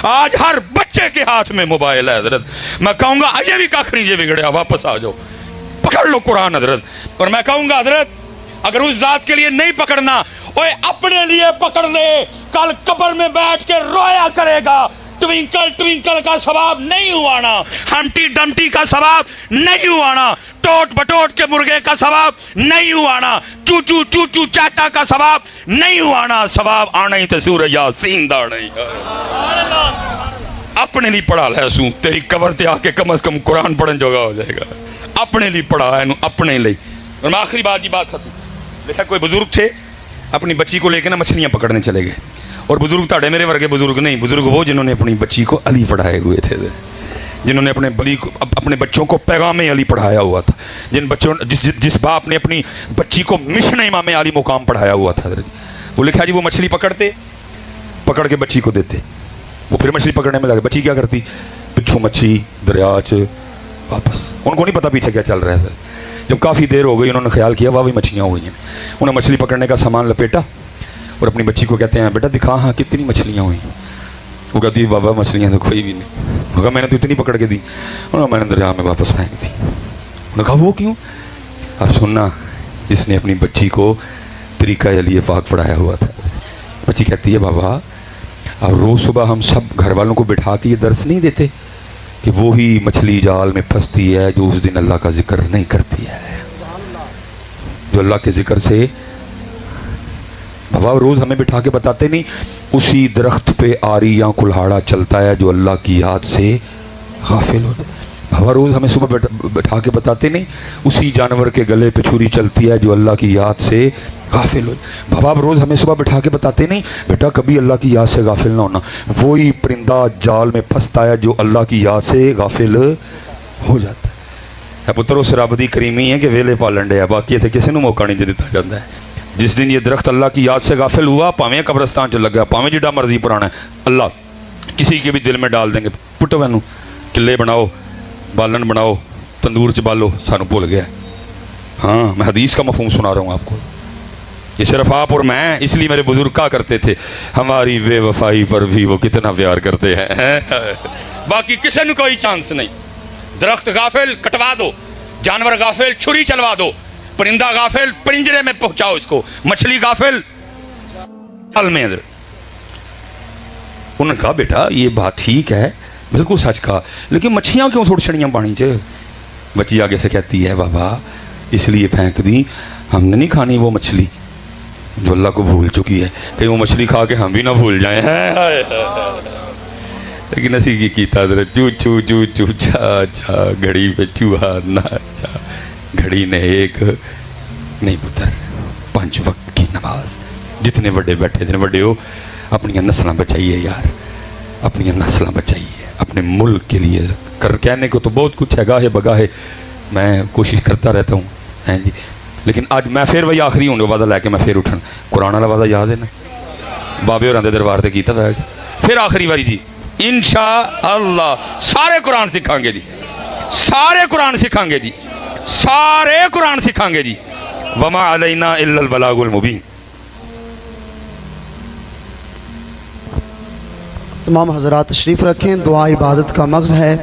आज हर बच्चे के हाथ में मोबाइल है हजरत। मैं कहूंगा अजय भी कख नहीं बिगड़े, वापस आ जाओ पकड़ लो कुरान हजरत। और मैं कहूंगा हजरत अगर उस जात के लिए नहीं पकड़ना, ओए अपने लिए पकड़ ले, कल कब्र में बैठ के रोया करेगा, ट्विंकल ट्विंकल का सवाब नहीं हुआना, हम्टी डम्टी का सवाब नहीं हुआना, बटोट बटोट के मुर्गे का सवाब नहीं हुआना, चू चू चू चू चाचा का सवाब नहीं हुआना, सवाब आना ही तो सूरज यासीन दा नहीं। अपने लिए पढ़ा लै सू, तेरी कबर ते आके कम से कम कुरान पढ़न जोगा हो जाएगा। अपने लिए पढ़ा है, अपने लिए। और मैं आखिरी बात की बात खत्म। देखा कोई बुजुर्ग थे, अपनी बच्ची को लेकर ना मछलियां पकड़ने चले गए। और बुजुर्ग ताड़े मेरे वर्गे बुजुर्ग नहीं, बुजुर्ग वो जिन्होंने अपनी बच्ची को अली पढ़ाए हुए थे, जिन्होंने अपने बच्चों को पैगाम अली पढ़ाया हुआ था, जिन बच्चों जिस बाप ने अपनी बच्ची को मिशन इमाम अली मुकाम पढ़ाया हुआ था। वो लिखा जी वो मछली पकड़ते, पकड़ के बच्ची को देते, वो फिर मछली पकड़ने में लगे। बच्ची क्या करती, पिछू मच्छी दरिया च वापस, उनको नहीं पता पीछे क्या चल रहा था। जब काफ़ी देर हो गई उन्होंने ख्याल किया वाह भी मछलियाँ हो गई हैं। उन्होंने मछली पकड़ने का सामान लपेटा और अपनी बच्ची को कहते हैं बेटा दिखा हाँ कितनी मछलियाँ हुई। वो कहती है बाबा मछलियाँ तो कोई भी नहीं। उन्होंने कहा मैंने तो इतनी पकड़ के दी। उन्होंने मैंने दरिया में वापस फेंक दी। उन्होंने कहा वो क्यों? अब सुनना, जिसने अपनी बच्ची को तरीका अली पाक पढ़ाया हुआ था। बच्ची कहती है बाबा अब रोज़ सुबह हम सब घर वालों को बिठा के ये दर्स नहीं देते कि वो ही मछली जाल में फंसती है जो उस दिन अल्लाह का जिक्र नहीं करती है, जो अल्लाह के जिक्र से। बाबा रोज़ हमें बिठा के बताते नहीं, उसी दरख्त पे आरी या कुल्हाड़ा चलता है जो अल्लाह की याद से गाफिल हो। बाबा रोज़ हमें सुबह बिठा के बताते नहीं, उसी जानवर के गले पे छुरी चलती है जो अल्लाह की याद से गाफिल हो। बाबा आप रोज़ हमें सुबह बिठा के बताते नहीं बेटा कभी अल्लाह की याद से गाफिल ना होना, वही परिंदा जाल में फंसता है जो अल्लाह की याद से गाफिल हो जाता है। पुत्र उस रब दी करीमी है कि वेले पालन डे, बाकी इतने किसी को मौका नहीं दिता जाता है। जिस दिन ये दरख्त अल्लाह की याद से गाफिल हुआ, भावें कब्रस्तान च लगा, भावें जिड्डा मर्जी पुराना है, अल्लाह किसी के भी दिल में डाल देंगे पुटो मैनू किले बनाओ, बालन बनाओ, तंदूर च बालो, सानू भूल गया। हाँ मैं हदीस का मफहूम सुना रहा हूँ आपको, ये सिर्फ आप और मैं। इसलिए मेरे बुजुर्ग कहा करते थे हमारी बेवफाई पर भी वो कितना प्यार करते हैं। बाकी किसी ने कोई चांस नहीं। दरख्त गाफिल कटवा दो, जानवर गाफिल छुरी चलवा दो, परिंदा गाफिल पिंजरे में पहुंचाओ इसको, मछली गाफिल फल में। उन्होंने कहा बेटा ये बात ठीक है, बिल्कुल सच कहा, लेकिन मच्छियाँ क्यों छोड़ छड़ियाँ पानी च? बच्ची आगे से कहती है बाबा इसलिए फेंक दी, हमने नहीं खानी वो मछली जो अल्लाह को भूल चुकी है, कहीं वो मछली खा के हम भी ना भूल जाए। लेकिन असी की कीता चू चू चू चू चा चा घड़ी पे चूहा नाचा, घड़ी ने एक नहीं पुत्र 5 वक्त की नमाज। जितने बड़े बैठे जितने बड़े हो अपनी नस्लें बचाइए यार, अपनी नस्लें बचाइए अपने मुल्क के लिए। कर कहने को तो बहुत कुछ है, गाहे बगाहे मैं कोशिश करता रहता हूँ हैं जी, लेकिन आज मैं फिर वही आखिरी होने वादा लैके मैं फिर उठन कुरान वाला वादा याद है ना, बाबे होरां दे दरबार ते कीता था, फिर आखिरी बारी जी इंशा अल्लाह सारे कुरान सिखांगे जी, सारे कुरान सिखांगे जी, सारे कुरान सिखांगे जी। वमा अलैना इल्लल बलागुल मुबीन। तमाम हज़रात तशरीफ़ रखें, दुआ इबादत का मग़ज़ है।